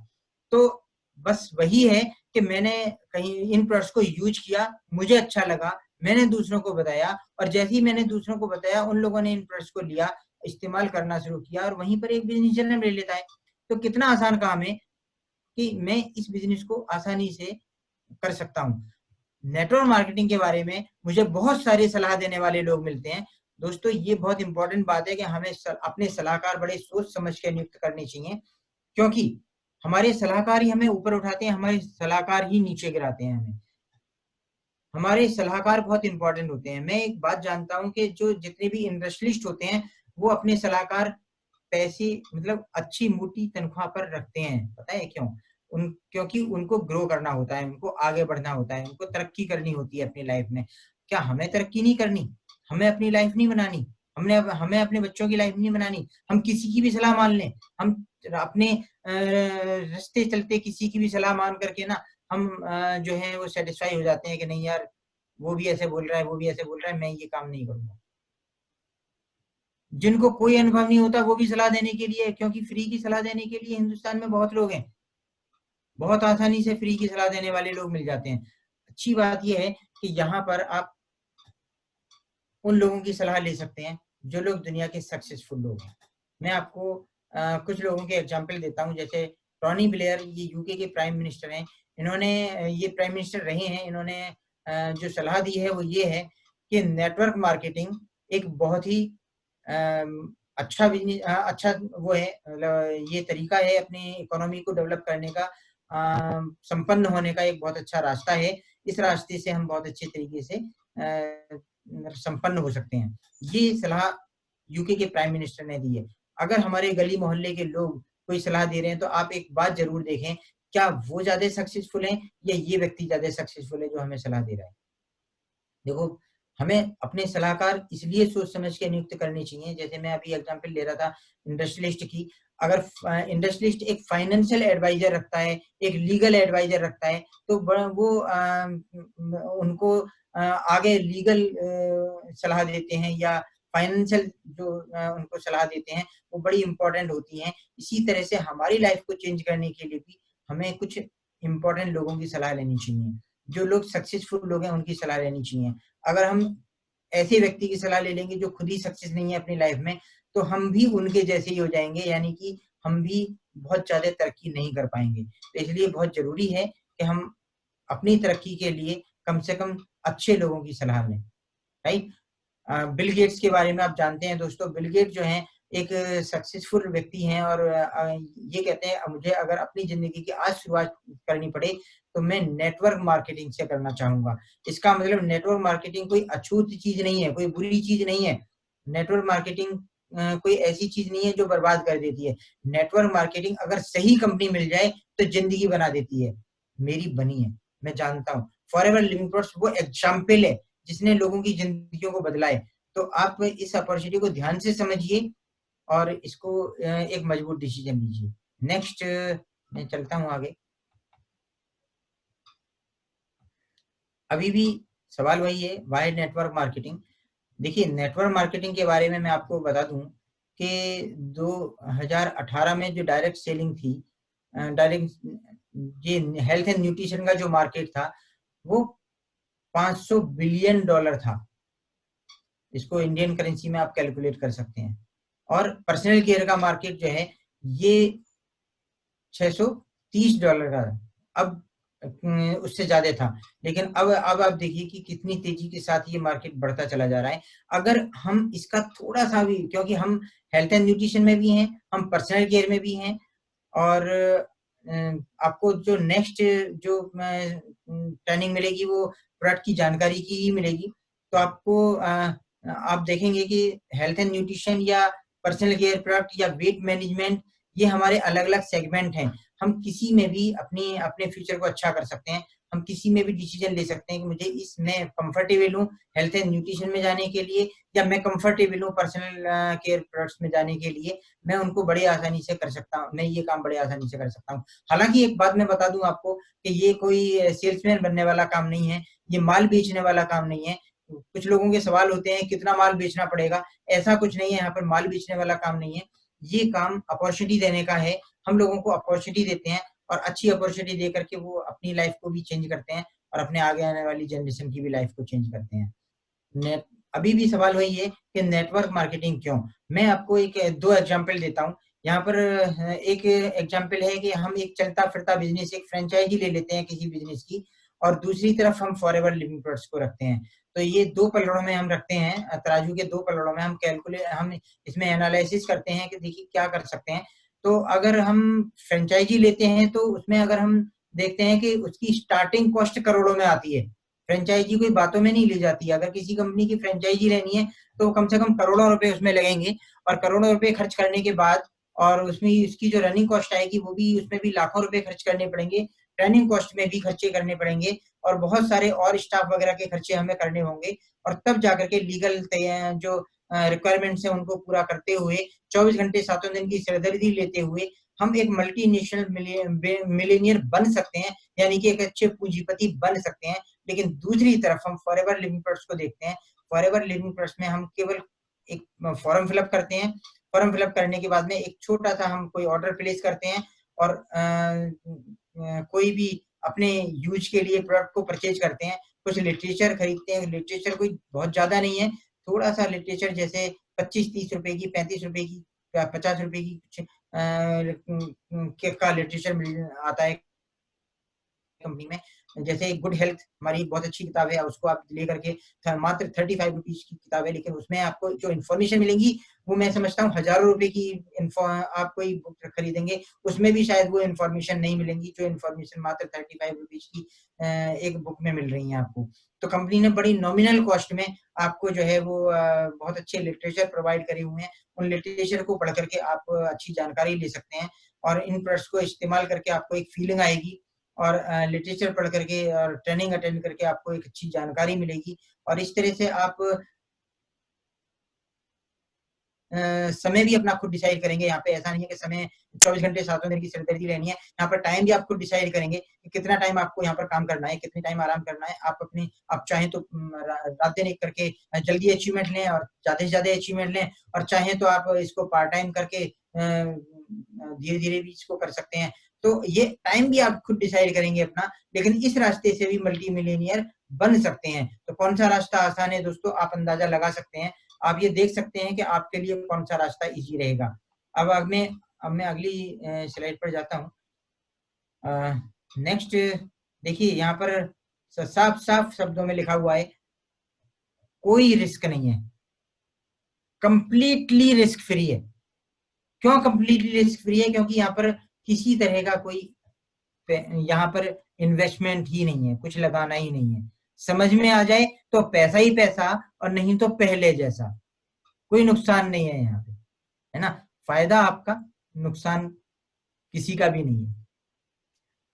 तो बस वही है कि मैंने कहीं इन प्रोडक्ट्स को यूज किया, मुझे अच्छा लगा, मैंने दूसरों को बताया, और जैसे ही मैंने दूसरों को बताया, उन लोगों ने इन प्रोडक्ट्स को लिया, इस्तेमाल करना शुरू किया, और वहीं पर एक बिजनेस जन्म ले लेता है। तो कितना आसान काम है कि मैं इस बिजनेस को आसानी से कर सकता हूँ। नेटवर्क मार्केटिंग के बारे में मुझे बहुत सारी सलाह देने वाले लोग मिलते हैं। दोस्तों, ये बहुत इंपॉर्टेंट बात है कि हमें अपने सलाहकार बड़े सोच समझ के नियुक्त करने चाहिए, क्योंकि हमारे सलाहकार ही हमें ऊपर उठाते हैं, हमारे सलाहकार ही नीचे गिराते हैं हमें। हमारे सलाहकार बहुत इंपॉर्टेंट होते हैं। मैं एक बात जानता हूं कि जो जितने भी इंडस्ट्रियलिस्ट होते हैं, वो अपने सलाहकार पैसे मतलब अच्छी मोटी तनख्वाह पर रखते हैं। पता है क्यों? क्योंकि उनको ग्रो करना होता है, उनको आगे बढ़ना होता है, उनको तरक्की करनी होती है अपनी लाइफ में। क्या हमें तरक्की नहीं करनी? हमें अपनी लाइफ नहीं बनानी? हमें अपने बच्चों की लाइफ नहीं बनानी? हम किसी की भी सलाह मान लें, हम अपने रास्ते चलते किसी की भी सलाह मान करके ना, हम जो है वो सेटिस्फाई हो जाते हैं कि नहीं यार, वो भी ऐसे बोल रहा है, वो भी ऐसे बोल रहा है, मैं ये काम नहीं करूंगा। जिनको कोई अनुभव नहीं होता, वो भी सलाह देने के लिए, क्योंकि फ्री की सलाह देने के लिए हिंदुस्तान में बहुत लोग हैं, बहुत आसानी से फ्री की सलाह देने वाले लोग मिल जाते हैं। अच्छी बात यह है कि यहाँ पर आप उन लोगों की सलाह ले सकते हैं जो लोग दुनिया के सक्सेसफुल लोग हैं। मैं आपको कुछ लोगों के एग्जाम्पल देता हूँ। जैसे टोनी ब्लेयर, ये यूके के प्राइम मिनिस्टर हैं। इन्होंने ये प्राइम मिनिस्टर रहे हैं। इन्होंने जो सलाह दी है वो ये है कि नेटवर्क मार्केटिंग एक बहुत ही अच्छा बिजनेस, अच्छा वो है, मतलब ये तरीका है अपनी इकोनॉमी को डेवलप करने का, संपन्न होने का एक बहुत अच्छा रास्ता है। इस रास्ते से हम बहुत अच्छे तरीके से संपन्न हो सकते हैं। ये सलाह यूके के प्राइम मिनिस्टर ने दी है। अगर हमारे गली मोहल्ले के लोग कोई सलाह दे रहे हैं, तो आप एक बात जरूर देखें, क्या वो ज्यादा सक्सेसफुल हैं या ये व्यक्ति ज्यादा सक्सेसफुल है जो हमें सलाह दे रहा है। देखो, हमें अपने सलाहकार इसलिए सोच समझ के नियुक्त करने चाहिए। जैसे मैं अभी एग्जांपल ले रहा था इंडस्ट्रियलिस्ट की। अगर इंडस्ट्रियलिस्ट एक फाइनेंशियल एडवाइजर रखता है, एक लीगल एडवाइजर रखता है, तो वो उनको आगे लीगल सलाह देते हैं या फाइनेंशियल जो उनको सलाह देते हैं, वो बड़ी इंपॉर्टेंट होती हैं। इसी तरह से हमारी लाइफ को चेंज करने के लिए भी हमें कुछ इंपॉर्टेंट लोगों की सलाह लेनी चाहिए। जो लोग सक्सेसफुल लोग हैं, उनकी सलाह लेनी चाहिए। अगर हम ऐसे व्यक्ति की सलाह ले लेंगे जो खुद ही सक्सेस नहीं है अपनी लाइफ में, तो हम भी उनके जैसे ही हो जाएंगे, यानी कि हम भी बहुत ज्यादा तरक्की नहीं कर पाएंगे। तो इसलिए बहुत जरूरी है कि हम अपनी तरक्की के लिए कम से कम अच्छे लोगों की सलाह लें। राइट? बिल गेट्स के बारे में आप जानते हैं दोस्तों। बिल गेट्स जो हैं एक सक्सेसफुल व्यक्ति हैं, और ये कहते हैं मुझे अगर अपनी जिंदगी की आज शुरुआत करनी पड़े तो मैं नेटवर्क मार्केटिंग से करना चाहूंगा। इसका मतलब नेटवर्क मार्केटिंग कोई अछूत चीज नहीं है, कोई बुरी चीज नहीं है। नेटवर्क मार्केटिंग कोई ऐसी चीज नहीं है जो बर्बाद कर देती है। नेटवर्क मार्केटिंग अगर सही कंपनी मिल जाए तो जिंदगी बना देती है। मेरी बनी है, मैं जानता हूँ। फॉरएवर लिविंग प्रोडक्ट्स वो एग्जाम्पल है जिसने लोगों की जिंदगियों को बदला है। तो आप इस अपॉर्चुनिटी को ध्यान से समझिए और इसको एक मजबूत डिसीजन लीजिए। नेक्स्ट मैं चलता हूं आगे। अभी भी सवाल वही है, वाई नेटवर्क मार्केटिंग। देखिए, नेटवर्क मार्केटिंग के बारे में मैं आपको बता दूं कि 2018 में जो डायरेक्ट सेलिंग थी, डायरेक्ट ये हेल्थ एंड न्यूट्रिशन का जो मार्केट था, वो $500 बिलियन था। इसको इंडियन करेंसी में आप कैलकुलेट कर सकते हैं। और पर्सनल केयर का मार्केट जो है ये $630 का, अब उससे ज्यादा था। लेकिन अब आप देखिए कि कितनी तेजी के साथ ये मार्केट बढ़ता चला जा रहा है। अगर हम इसका थोड़ा सा भी, क्योंकि हम हेल्थ एंड न्यूट्रिशन में भी हैं, हम पर्सनल केयर में भी हैं, और आपको जो नेक्स्ट जो ट्रेनिंग मिलेगी वो प्रोडक्ट की जानकारी की ही मिलेगी। तो आपको आप देखेंगे कि हेल्थ एंड न्यूट्रिशन या पर्सनल केयर प्रोडक्ट या वेट मैनेजमेंट, ये हमारे अलग अलग सेगमेंट हैं। हम किसी में भी अपने फ्यूचर को अच्छा कर सकते हैं। हम किसी में भी डिसीजन ले सकते हैं कि मुझे इसमें कंफर्टेबल हूँ हेल्थ एंड न्यूट्रिशन में जाने के लिए, या मैं कंफर्टेबल हूँ पर्सनल केयर प्रोडक्ट्स में जाने के लिए। मैं उनको बड़ी आसानी से कर सकता हूँ, मैं ये काम बड़ी आसानी से कर सकता हूँ। हालांकि एक बात मैं बता दूं आपको कि ये कोई सेल्समैन बनने वाला काम नहीं है, ये माल बेचने वाला काम नहीं है। कुछ लोगों के सवाल होते हैं कितना माल बेचना पड़ेगा, ऐसा कुछ नहीं है, यहाँ पर माल बेचने वाला काम नहीं है। ये काम अपॉर्चुनिटी देने का है। हम लोगों को अपॉर्चुनिटी देते हैं और अच्छी अपॉर्चुनिटी दे करके वो अपनी लाइफ को भी चेंज करते हैं और अपने आगे आने वाली जनरेशन की भी लाइफ को चेंज करते हैं। अभी भी सवाल वही है कि नेटवर्क मार्केटिंग क्यों। मैं आपको एक दो एग्जांपल देता हूँ। यहाँ पर एक एग्जांपल है कि हम एक चलता फिरता बिजनेस, एक फ्रेंचाइजी ले लेते हैं किसी बिजनेस की, और दूसरी तरफ हम फॉरएवर लिविंग प्रोडक्ट्स को रखते हैं। तो ये दो पलड़ों में हम रखते हैं, तराजू के दो पलड़ों में हम इसमें एनालिसिस करते हैं कि देखिए क्या कर सकते हैं। तो अगर हम फ्रेंचाइजी लेते हैं तो उसमें अगर हम देखते हैं कि उसकी स्टार्टिंग कॉस्ट करोड़ों में आती है। फ्रेंचाइजी कोई बातों में नहीं ली जाती। अगर किसी कंपनी की फ्रेंचाइजी लेनी है तो कम से कम करोड़ों रुपए उसमें लगेंगे, और करोड़ों रुपए खर्च करने के बाद और उसमें उसकी जो रनिंग कॉस्ट आएगी वो भी, उसमें भी लाखों रुपए खर्च करने पड़ेंगे, ट्रेनिंग कॉस्ट में भी खर्चे करने पड़ेंगे, और बहुत सारे और स्टाफ वगैरह के खर्चे हमें करने होंगे। और तब जाकर के लीगल जो रिक्वायरमेंट्स है उनको पूरा करते हुए 24 घंटे 7 दिन की सरदर्दी लेते हुए हम एक मल्टीनेशनल मिलेनियर बन सकते हैं, यानी कि एक अच्छे पूंजीपति बन सकते हैं। लेकिन दूसरी तरफ हम फॉरएवर लिविंग प्रोडक्ट्स को देखते हैं। फॉरएवर लिविंग प्रोडक्ट्स में हम केवल एक फॉर्म फिलअप करते हैं। फॉर्म फिलअप करने के बाद में एक छोटा सा हम कोई ऑर्डर प्लेस करते हैं, और कोई भी अपने यूज के लिए प्रोडक्ट को परचेज करते हैं। कुछ लिटरेचर खरीदते हैं, लिटरेचर कोई बहुत ज्यादा नहीं है, थोड़ा सा लिटरेचर, जैसे 25-30 रुपए की, 35 रुपए की, 50 रुपए की कुछ का लिटरेचर आता है कंपनी में। जैसे गुड हेल्थ हमारी बहुत अच्छी किताब है, उसको आप लेकर के मात्र 35 रुपीज की किताब है, लेकिन उसमें आपको जो इन्फॉर्मेशन मिलेगी वो मैं समझता हूँ हजारों रुपए की आप कोई बुक खरीदेंगे उसमें भी शायद वो इन्फॉर्मेशन नहीं मिलेंगी जो इन्फॉर्मेशन मात्र 35 रुपीज की एक बुक में मिल रही है आपको। तो कंपनी ने बड़ी नॉमिनल कॉस्ट में आपको जो है वो बहुत अच्छे लिटरेचर प्रोवाइड करे हुए हैं। उन लिटरेचर को पढ़ करके आप अच्छी जानकारी ले सकते हैं, और इन प्रोडक्ट्स को इस्तेमाल करके आपको एक फीलिंग आएगी, और लिटरेचर पढ़ करके और ट्रेनिंग अटेंड करके आपको एक अच्छी जानकारी मिलेगी। और इस तरह से आप समय भी अपना खुद डिसाइड करेंगे। यहाँ पे ऐसा नहीं है कि समय 24 घंटे 7 दिन की सरदर्दी लेनी है। यहाँ पर टाइम भी आप खुद डिसाइड करेंगे कि कितना टाइम आपको यहाँ पर काम करना है, कितने टाइम आराम करना है। आप चाहें तो रात दिन एक करके जल्दी अचीवमेंट लें और ज्यादा से ज्यादा अचीवमेंट लें, और चाहें तो आप इसको पार्ट टाइम करके धीरे धीरे भी इसको कर सकते हैं। तो ये टाइम भी आप खुद डिसाइड करेंगे अपना, लेकिन इस रास्ते से भी मल्टी मिलियनियर बन सकते हैं। तो कौन सा रास्ता आसान है दोस्तों, आप अंदाजा लगा सकते हैं। आप ये देख सकते हैं कि आपके लिए कौन सा रास्ता इजी रहेगा। अब मैं अगली स्लाइड पर जाता हूँ। नेक्स्ट देखिए, यहाँ पर साफ साफ शब्दों में लिखा हुआ है, कोई रिस्क नहीं है, कंप्लीटली रिस्क फ्री है। क्यों कंप्लीटली रिस्क फ्री है? क्योंकि यहाँ पर किसी तरह का कोई यहाँ पर इन्वेस्टमेंट ही नहीं है, कुछ लगाना ही नहीं है। समझ में आ जाए तो पैसा ही पैसा, और नहीं तो पहले जैसा। कोई नुकसान नहीं है यहाँ पे, है ना। फायदा आपका, नुकसान किसी का भी नहीं है।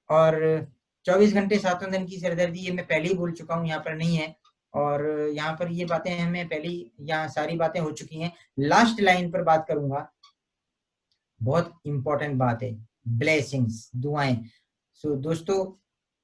और 24 घंटे 7 दिन की सरदर्दी, ये मैं पहले ही बोल चुका हूँ, यहाँ पर नहीं है। और यहाँ पर ये बातें हमें पहले ही, यहाँ सारी बातें हो चुकी हैं। लास्ट लाइन पर बात करूंगा, बहुत इंपॉर्टेंट बात है, ब्लेसिंग्स, दुआएं। सो दोस्तों,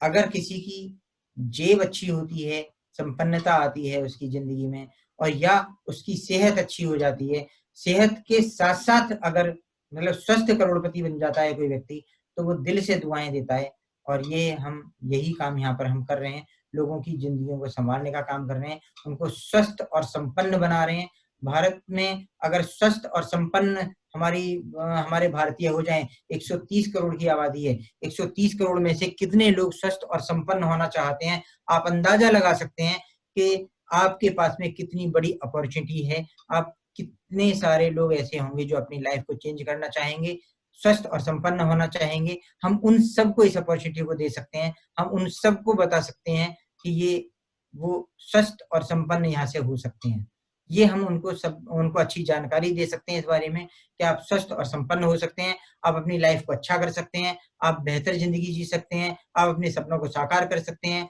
अगर किसी की जेब अच्छी होती है, संपन्नता आती है उसकी जिंदगी में, और या उसकी सेहत अच्छी हो जाती है, सेहत के साथ साथ अगर मतलब स्वस्थ करोड़पति बन जाता है कोई व्यक्ति, तो वो दिल से दुआएं देता है। और ये हम यही काम यहाँ पर हम कर रहे हैं, लोगों की जिंदगियों को संभालने का काम कर रहे हैं, उनको स्वस्थ और संपन्न बना रहे हैं। भारत में अगर स्वस्थ और संपन्न हमारे भारतीय हो जाएं, 130 करोड़ की आबादी है, 130 करोड़ में से कितने लोग स्वस्थ और संपन्न होना चाहते हैं? आप अंदाजा लगा सकते हैं कि आपके पास में कितनी बड़ी अपॉर्चुनिटी है। आप कितने सारे लोग ऐसे होंगे जो अपनी लाइफ को चेंज करना चाहेंगे, स्वस्थ और संपन्न होना चाहेंगे। हम उन सबको इस अपॉर्चुनिटी को दे सकते हैं। हम उन सबको बता सकते हैं कि ये वो स्वस्थ और संपन्न यहाँ से हो सकते हैं। ये हम उनको अच्छी जानकारी दे सकते हैं इस बारे में कि आप स्वस्थ और संपन्न हो सकते हैं, आप अपनी लाइफ को अच्छा कर सकते हैं, आप बेहतर जिंदगी जी सकते हैं, आप अपने सपनों को साकार कर सकते हैं।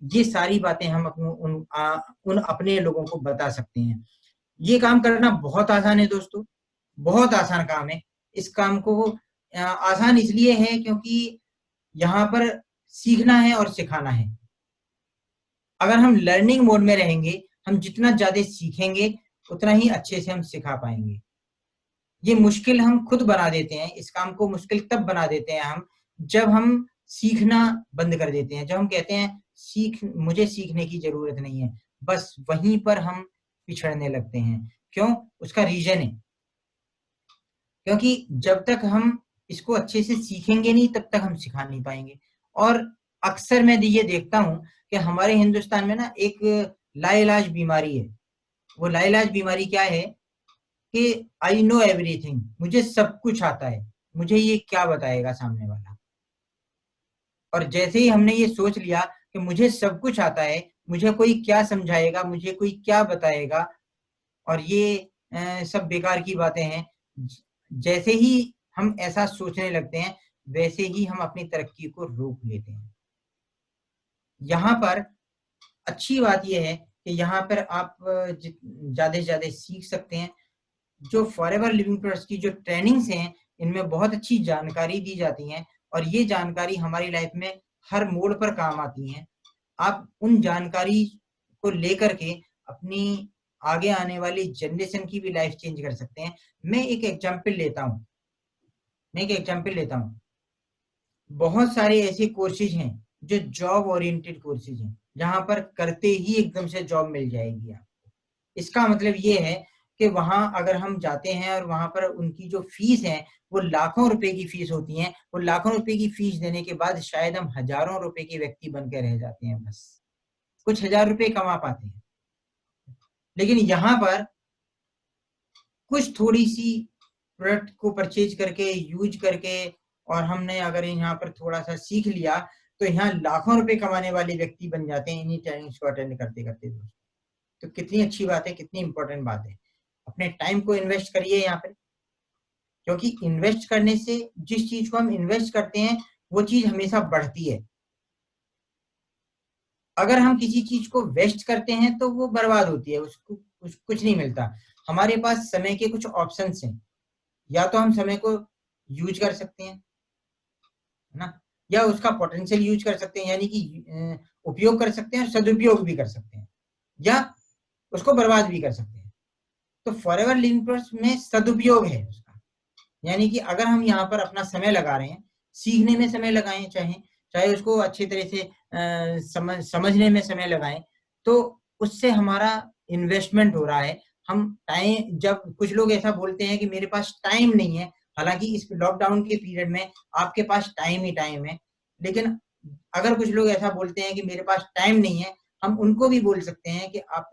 ये सारी बातें हम उन अपने लोगों को बता सकते हैं। ये काम करना बहुत आसान है दोस्तों, बहुत आसान काम है। इस काम को आसान इसलिए है क्योंकि यहाँ पर सीखना है और सिखाना है। अगर हम लर्निंग मोड में रहेंगे, हम जितना ज्यादा सीखेंगे उतना ही अच्छे से हम सिखा पाएंगे। ये मुश्किल हम खुद बना देते हैं, इस काम को मुश्किल तब बना देते हैं हम जब हम सीखना बंद कर देते हैं। जब हम कहते हैं मुझे सीखने की जरूरत नहीं है, बस वहीं पर हम पिछड़ने लगते हैं। क्यों? उसका रीजन है क्योंकि जब तक हम इसको अच्छे से सीखेंगे नहीं तब तक हम सिखा नहीं पाएंगे। और अक्सर मैं ये देखता हूं कि हमारे हिंदुस्तान में ना एक लाइलाज बीमारी है। वो लाइलाज बीमारी क्या है कि आई नो एवरीथिंग, मुझे सब कुछ आता है, मुझे ये क्या बताएगा सामने वाला। और जैसे ही हमने ये सोच लिया कि मुझे सब कुछ आता है, मुझे कोई क्या समझाएगा, मुझे कोई क्या बताएगा, और ये सब बेकार की बातें हैं, जैसे ही हम ऐसा सोचने लगते हैं वैसे ही हम अपनी तरक्की को रोक लेते हैं। यहाँ पर अच्छी बात यह है कि यहाँ पर आप ज्यादा से ज्यादा सीख सकते हैं। जो फॉरएवर लिविंग ट्रस्ट की जो ट्रेनिंग्स हैं इनमें बहुत अच्छी जानकारी दी जाती हैं और ये जानकारी हमारी लाइफ में हर मोड़ पर काम आती हैं। आप उन जानकारी को लेकर के अपनी आगे आने वाली जनरेशन की भी लाइफ चेंज कर सकते हैं। मैं एक एग्जांपल लेता हूँ। बहुत सारे ऐसे कोर्सेज हैं जो जॉब ओरिएंटेड कोर्सेज हैं, जहां पर करते ही एकदम से जॉब मिल जाएगी आपको। इसका मतलब ये है कि वहां अगर हम जाते हैं और वहां पर उनकी जो फीस है वो लाखों रुपए की फीस होती है। वो लाखों रुपए की फीस देने के बाद शायद हम हजारों रुपए के व्यक्ति बन के रह जाते हैं, बस कुछ हजार रुपए कमा पाते हैं। लेकिन यहाँ पर कुछ थोड़ी सी प्रोडक्ट को परचेज करके यूज करके और हमने अगर यहाँ पर थोड़ा सा सीख लिया तो यहाँ लाखों रुपए कमाने वाले व्यक्ति बन जाते हैं इन्हीं ट्रेनिंग्स को अटेंड करते करते। दोस्तों, तो कितनी अच्छी बात है, कितनी इंपॉर्टेंट बात है। अपने टाइम को इन्वेस्ट करिए यहाँ पर, क्योंकि इन्वेस्ट करने से जिस चीज को हम इन्वेस्ट करते हैं वो चीज हमेशा बढ़ती है। अगर हम किसी चीज को वेस्ट करते हैं तो वो बर्बाद होती है, उसको कुछ नहीं मिलता। हमारे पास समय के कुछ ऑप्शंस हैं, या तो हम समय को यूज कर सकते हैं, है ना, या उसका पोटेंशियल यूज कर सकते हैं, यानी कि उपयोग कर सकते हैं और सदुपयोग भी कर सकते हैं, या उसको बर्बाद भी कर सकते हैं। तो फॉरएवर लिविंग ट्रस्ट में सदुपयोग है उसका, यानी कि अगर हम यहाँ पर अपना समय लगा रहे हैं, सीखने में समय लगाएं, चाहे उसको अच्छी तरह से समझने में समय लगाएं, तो उससे हमारा इन्वेस्टमेंट हो रहा है। हम टाइम, जब कुछ लोग ऐसा बोलते हैं कि मेरे पास टाइम नहीं है, हालांकि इस लॉकडाउन के पीरियड में आपके पास टाइम ही टाइम है, लेकिन अगर कुछ लोग ऐसा बोलते हैं कि मेरे पास टाइम नहीं है, हम उनको भी बोल सकते हैं कि आप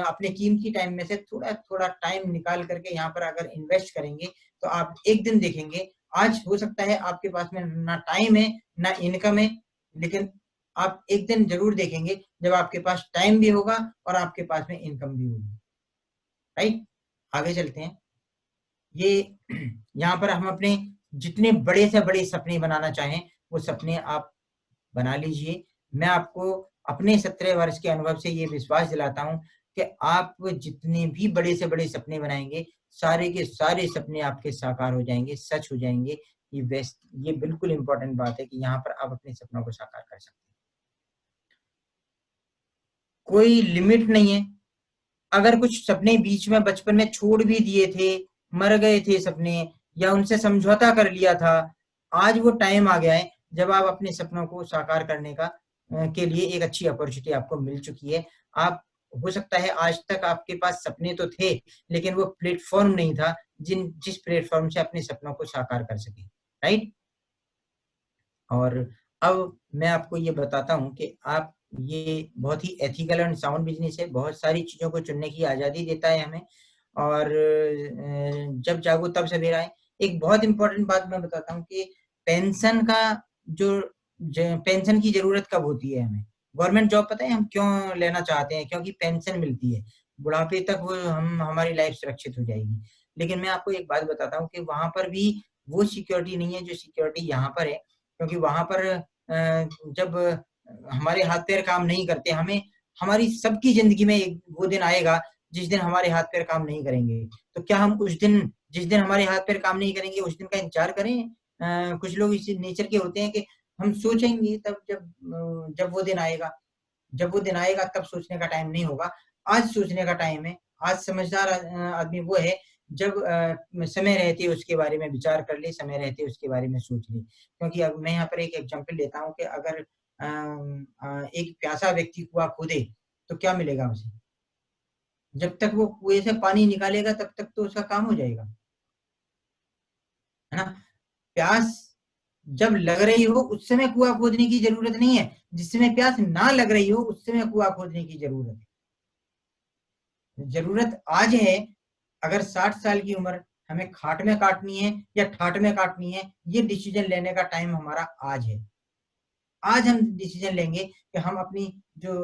अपने कीमती टाइम में से थोड़ा थोड़ा टाइम निकाल करके यहाँ पर अगर इन्वेस्ट करेंगे तो आप एक दिन देखेंगे, आज हो सकता है आपके पास में ना टाइम है ना इनकम है, लेकिन आप एक दिन जरूर देखेंगे जब आपके पास टाइम भी होगा और आपके पास में इनकम भी होगी। राइट, आगे चलते हैं। ये यहाँ पर हम अपने जितने बड़े से बड़े सपने बनाना चाहें वो सपने आप बना लीजिए। मैं आपको अपने 17 वर्ष के अनुभव से ये विश्वास दिलाता हूं कि आप जितने भी बड़े से बड़े सपने बनाएंगे, सारे के सारे सपने आपके साकार हो जाएंगे, सच हो जाएंगे। ये बिल्कुल इंपॉर्टेंट बात है कि यहाँ पर आप अपने सपनों को साकार कर सकते हैं। कोई लिमिट नहीं है। अगर कुछ सपने बीच में बचपन में छोड़ भी दिए थे, मर गए थे सपने, या उनसे समझौता कर लिया था, आज वो टाइम आ गया है जब आप अपने सपनों को साकार करने के लिए एक अच्छी अपॉर्चुनिटी आपको मिल चुकी है। आप, हो सकता है आज तक आपके पास सपने तो थे लेकिन वो प्लेटफॉर्म नहीं था जिस प्लेटफॉर्म से अपने सपनों को साकार कर सके। राइट, और अब मैं आपको ये बताता हूँ कि आप, ये बहुत ही एथिकल एंड साउंड बिजनेस है, बहुत सारी चीजों को चुनने की आजादी देता है हमें, और जब जागो तब सवेरा है। एक बहुत इंपॉर्टेंट बात मैं बताता हूँ कि पेंशन का पेंशन की जरूरत कब होती है हमें। गवर्नमेंट जॉब पता है हम क्यों लेना चाहते हैं? क्योंकि पेंशन मिलती है। बुढ़ापे तक वो हमारी लाइफ सुरक्षित हो जाएगी। लेकिन मैं आपको एक बात बताता हूँ कि वहां पर भी वो सिक्योरिटी नहीं है जो सिक्योरिटी यहाँ पर है, क्योंकि वहां पर जब हमारे हाथ पैर काम नहीं करते, हमें हमारी सबकी जिंदगी में एक वो दिन आएगा जिस दिन हमारे हाथ पैर काम नहीं करेंगे। तो क्या हम उस दिन, जिस दिन हमारे हाथ पैर काम नहीं करेंगे, उस दिन का इंतजार करें? कुछ लोग इस नेचर के होते हैं कि हम सोचेंगे तब जब वो दिन आएगा। जब वो दिन आएगा तब सोचने का टाइम नहीं होगा, आज सोचने का टाइम है। आज समझदार आदमी वो है जब समय रहते उसके बारे में विचार कर ले, समय रहते उसके बारे में सोच ले। क्योंकि अब मैं यहाँ पर एक एग्जांपल लेता हूँ कि अगर एक प्यासा व्यक्ति कुआं खोदे तो क्या मिलेगा उसे? जब तक वो कुएं से पानी निकालेगा तब तक तो उसका काम हो जाएगा, है ना? प्यास जब लग रही हो उस समय कुआं खोदने की जरूरत नहीं है, जिस समय प्यास ना लग रही हो उस समय कुआं खोदने की जरूरत है। जरूरत आज है। अगर 60 साल की उम्र हमें खाट में काटनी है या ठाट में काटनी है, ये डिसीजन लेने का टाइम हमारा आज है। आज हम डिसीजन लेंगे कि हम अपनी जो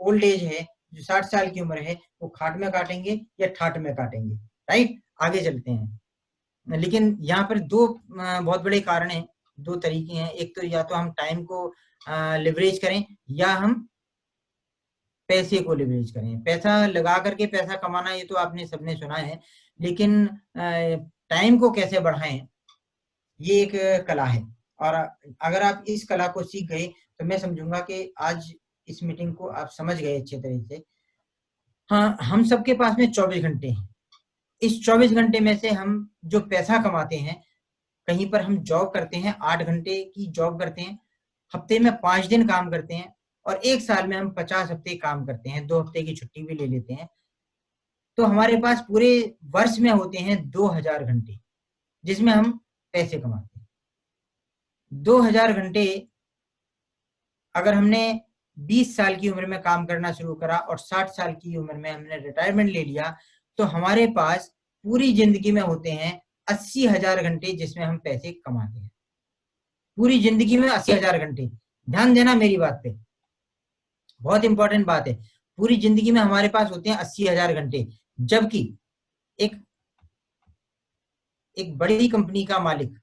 ओल्ड एज है, जो 60 साल की उम्र है, वो खाट में काटेंगे या ठाट में काटेंगे। राइट, आगे चलते हैं। लेकिन यहाँ पर दो बहुत बड़े कारण हैं, दो तरीके हैं। एक तो या तो हम टाइम को लिवरेज करें या हम पैसे को लिवरेज करें। पैसा लगा करके पैसा कमाना ये तो आपने सबने सुना है, लेकिन टाइम को कैसे बढ़ाएं ये एक कला है। और अगर आप इस कला को सीख गए तो मैं समझूंगा कि आज इस मीटिंग को आप समझ गए अच्छे तरीके से। हाँ, हम सबके पास में 24 घंटे हैं। इस 24 घंटे में से हम जो पैसा कमाते हैं, कहीं पर हम जॉब करते हैं, 8 घंटे की जॉब करते हैं, हफ्ते में 5 दिन काम करते हैं, और एक साल में हम 50 हफ्ते काम करते हैं, 2 हफ्ते की छुट्टी भी ले लेते हैं। तो हमारे पास पूरे वर्ष में होते हैं 2000 घंटे जिसमें हम पैसे कमाते हैं। 2000 घंटे अगर हमने 20 साल की उम्र में काम करना शुरू करा और 60 साल की उम्र में हमने रिटायरमेंट ले लिया, तो हमारे पास पूरी जिंदगी में होते हैं 80,000 घंटे जिसमें हम पैसे कमाते हैं। पूरी जिंदगी में 80,000 घंटे। ध्यान देना मेरी बात पे, बहुत इंपॉर्टेंट बात है। पूरी जिंदगी में हमारे पास होते हैं 80,000 घंटे। जबकि एक एक बड़ी कंपनी का मालिक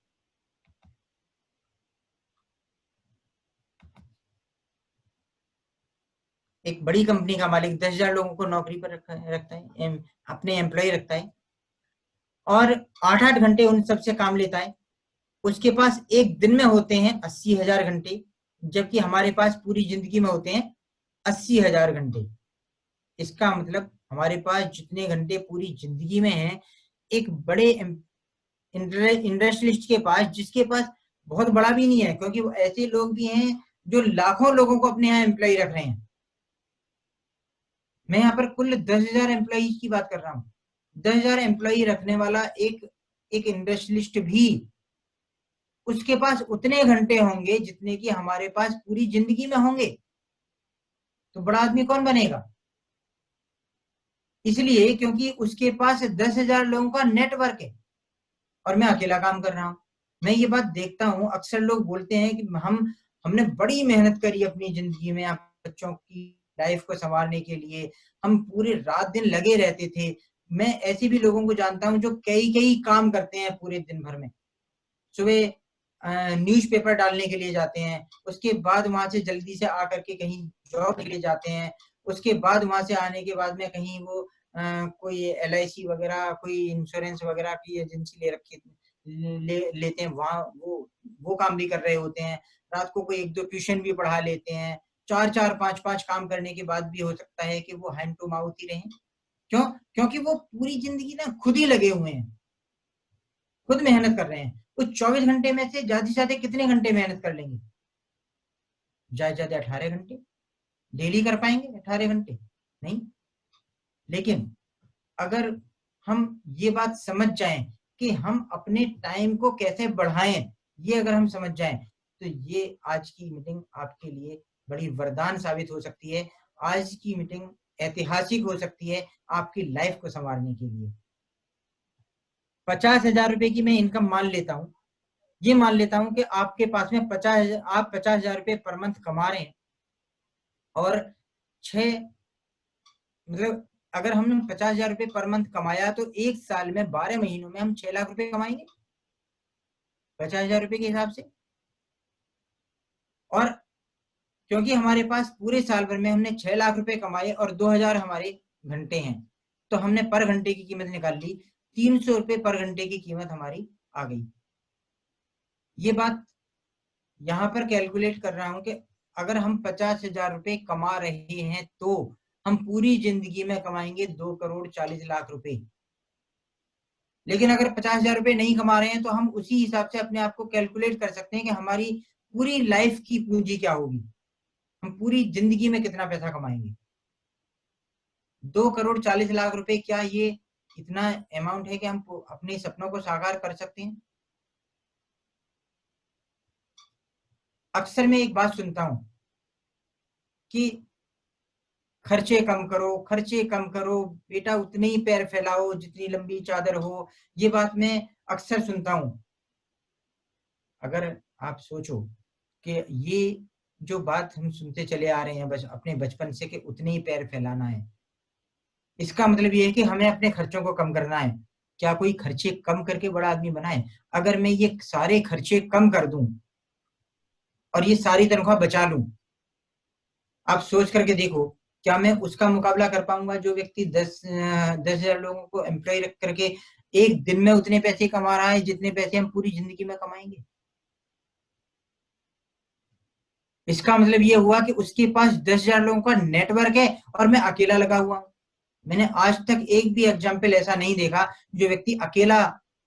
एक बड़ी कंपनी का मालिक 10,000 लोगों को नौकरी पर रखता है, अपने एम्प्लॉय रखता है, और 8-8 घंटे उन सबसे काम लेता है। उसके पास एक दिन में होते हैं 80,000 घंटे, जबकि हमारे पास पूरी जिंदगी में होते हैं 80,000 घंटे। इसका मतलब हमारे पास जितने घंटे पूरी जिंदगी में हैं, एक बड़े इंडस्ट्रियलिस्ट के पास, जिसके पास बहुत बड़ा भी नहीं है, क्योंकि वो ऐसे लोग भी हैं जो लाखों लोगों को अपने यहाँ एम्प्लॉय रख रहे हैं। मैं यहाँ पर कुल 10,000 एम्प्लॉय की बात कर रहा हूँ। 10,000 एम्प्लॉय रखने वाला एक इंडस्ट्रियलिस्ट भी, उसके पास उतने घंटे होंगे जितने कि हमारे पास पूरी जिंदगी में होंगे। तो बड़ा आदमी कौन बनेगा? इसलिए क्योंकि उसके पास 10,000 लोगों का नेटवर्क है और मैं अकेला काम कर रहा हूं। मैं ये बात देखता हूं, अक्सर लोग बोलते हैं कि हमने बड़ी मेहनत करी अपनी जिंदगी में, बच्चों की लाइफ को संवारने के लिए हम पूरे रात दिन लगे रहते थे। मैं ऐसे भी लोगों को जानता हूं जो कई कई काम करते हैं पूरे दिन भर में। सुबह न्यूज़पेपर डालने के लिए जाते हैं, उसके बाद वहां से जल्दी से आकर के कहीं जॉब के लिए जाते हैं, उसके बाद वहां से आने के बाद में कहीं वो कोई LIC वगैरह, कोई इंश्योरेंस वगैरह की एजेंसी लेते हैं, वहां वो काम भी कर रहे होते हैं। रात को कोई 1-2 ट्यूशन भी पढ़ा लेते हैं। 4-4 5-5 काम करने के बाद भी हो सकता है कि वो हैंड टू माउथ ही रहें। क्यों? क्योंकि वो पूरी जिंदगी ना खुद ही लगे हुए हैं, खुद मेहनत कर रहे हैं। उस 24 घंटे में से ज्यादा से ज्यादा कितने घंटे मेहनत कर लेंगे? ज्यादा से ज्यादा 18 घंटे। डेली कर पाएंगे 18 घंटे? नहीं। लेकिन अगर हम ये बात समझ जाएं कि हम अपने टाइम को कैसे बढ़ाएं, ये अगर हम समझ जाएं, तो ये आज की मीटिंग आपके लिए बड़ी वरदान साबित हो सकती है। आज की मीटिंग ऐतिहासिक हो सकती है आपकी लाइफ को संवारने के लिए। 50,000 रुपए की मैं इनकम मान लेता हूं, ये मान लेता हूं कि आपके पास में 50,000, आप 50,000 रुपए पर मंथ कमा रहे हैं, और 6 मतलब अगर हमने 50,000 रुपये पर मंथ कमाया तो एक साल में 12 महीनों में हम 6 लाख रुपए कमाएंगे 50,000 रुपये के हिसाब से। और क्योंकि हमारे पास पूरे साल भर में हमने 6 लाख रुपए कमाए और 2,000 हमारे घंटे हैं, तो हमने पर घंटे की कीमत निकाल ली, 300 रुपये पर घंटे की कीमत हमारी आ गई। ये बात यहाँ पर कैलकुलेट कर रहा हूं कि अगर हम 50,000 रुपये कमा रहे हैं तो हम पूरी जिंदगी में कमाएंगे 2,40,00,000 रुपए। लेकिन अगर 50,000 रुपये नहीं कमा रहे हैं तो हम उसी हिसाब से अपने आप को कैलकुलेट कर सकते हैं कि हमारी पूरी लाइफ की पूंजी क्या होगी, हम पूरी जिंदगी में कितना पैसा कमाएंगे। 2,40,00,000 रुपए, क्या ये इतना अमाउंट है कि हम अपने सपनों को साकार कर सकते हैं? अक्सर मैं एक बात सुनता हूं कि खर्चे कम करो, खर्चे कम करो बेटा, उतने ही पैर फैलाओ जितनी लंबी चादर हो। ये बात मैं अक्सर सुनता हूं। अगर आप सोचो कि ये जो बात हम सुनते चले आ रहे हैं बस अपने बचपन से कि उतने ही पैर फैलाना है, इसका मतलब ये है कि हमें अपने खर्चों को कम करना है। क्या कोई खर्चे कम करके बड़ा आदमी बना है? अगर मैं ये सारे खर्चे कम कर दूं और ये सारी तनख्वाह बचा लूं, आप सोच करके देखो, क्या मैं उसका मुकाबला कर पाऊंगा जो व्यक्ति 10,000 लोगों को एम्प्लॉय रख करके एक दिन में उतने पैसे कमा रहा है जितने पैसे हम पूरी जिंदगी में कमाएंगे? इसका मतलब ये हुआ कि उसके पास 10,000 लोगों का नेटवर्क है और मैं अकेला लगा हुआ हूं। मैंने आज तक एक भी एग्जाम्पल ऐसा नहीं देखा जो व्यक्ति अकेला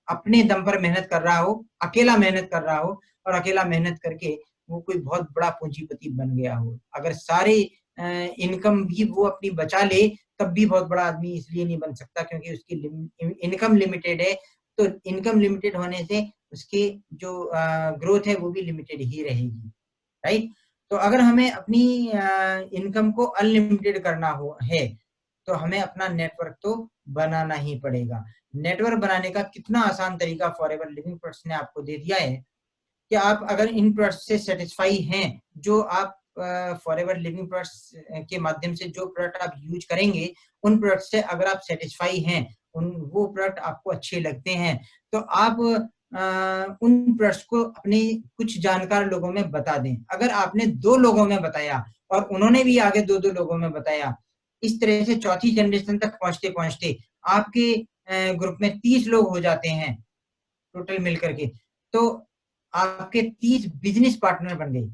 अपने दम पर मेहनत कर रहा हो, अकेला मेहनत कर रहा हो और अकेला मेहनत करके वो कोई बहुत बड़ा पूंजीपति बन गया हो। अगर सारे इनकम भी वो अपनी बचा ले तब भी बहुत बड़ा आदमी इसलिए नहीं बन सकता क्योंकि उसकी इनकम लिमिटेड है। तो इनकम लिमिटेड होने से उसकी जो ग्रोथ है वो भी लिमिटेड ही रहेगी, राइट। तो अगर हमें अपनी इनकम को अनलिमिटेड करना है तो हमें अपना नेटवर्क तो बनाना ही पड़ेगा। नेटवर्क बनाने का कितना आसान तरीका फॉरएवर लिविंग प्रोडक्ट्स ने आपको दे दिया है कि आप अगर इन प्रोडक्ट्स से सेटिस्फाई हैं, जो आप फॉरएवर लिविंग प्रोडक्ट्स के माध्यम से जो प्रोडक्ट आप यूज करेंगे उन प्रोडक्ट से अगर आप सेटिस्फाई हैं, वो प्रोडक्ट आपको अच्छे लगते हैं, तो आप उन प्रोडक्ट्स को अपने कुछ जानकार लोगों में बता दें। अगर आपने 2 लोगों में बताया और उन्होंने भी आगे 2-2 लोगों में बताया, इस तरह से चौथी जनरेशन तक पहुंचते पहुंचते आपके ग्रुप में 30 लोग हो जाते हैं टोटल मिलकर के, तो आपके 30 बिजनेस पार्टनर बन गए।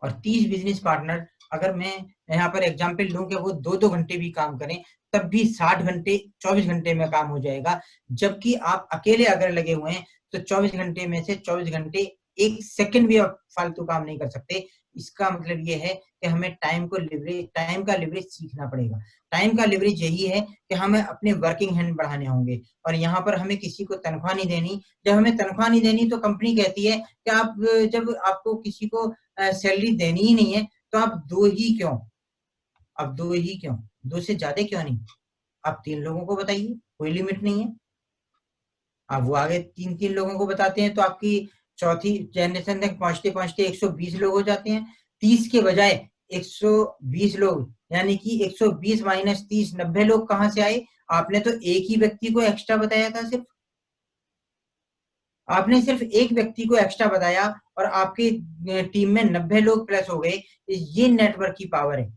और 30 बिजनेस पार्टनर, अगर मैं यहाँ पर एग्जांपल लूं कि वो 2-2 घंटे भी काम करें तब भी 60 घंटे 24 घंटे में काम हो जाएगा। जबकि आप अकेले अगर लगे हुए हैं तो 24 घंटे में से 24 घंटे 1 सेकंड भी आप फालतू काम नहीं कर सकते। इसका मतलब ये है कि हमें टाइम का लिवरेज सीखना पड़ेगा। टाइम का लिवरेज यही है कि हमें अपने वर्किंग हैंड बढ़ाने होंगे और यहाँ पर हमें किसी को तनख्वाह नहीं देनी। जब हमें तनख्वाह नहीं देनी तो कंपनी कहती है कि आप जब आपको किसी को सैलरी देनी ही नहीं है तो आप 2 ही क्यों, अब 2 ही क्यों, 2 से ज्यादा क्यों नहीं, आप 3 लोगों को बताइए, कोई लिमिट नहीं है। अब वो आगे 3-3 लोगों को बताते हैं तो आपकी चौथी जनरेशन तक पहुंचते पहुंचते 120 लोग हो जाते हैं। 30 के बजाय 120 लोग, यानी कि 120 माइनस 30, 90 लोग कहां से आए? आपने तो एक ही व्यक्ति को एक्स्ट्रा बताया था, आपने सिर्फ एक व्यक्ति को एक्स्ट्रा बताया और आपकी टीम में 90 लोग प्लस हो गए। ये नेटवर्क की पावर है।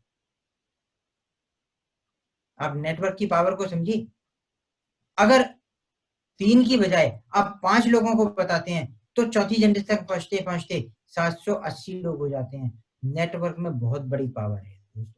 आप नेटवर्क की पावर को समझिए। अगर 3 की बजाय आप 5 लोगों को बताते हैं तो चौथी जनरेशन तक पहुंचते पहुंचते 780 लोग हो जाते हैं। नेटवर्क में बहुत बड़ी पावर है दोस्तों।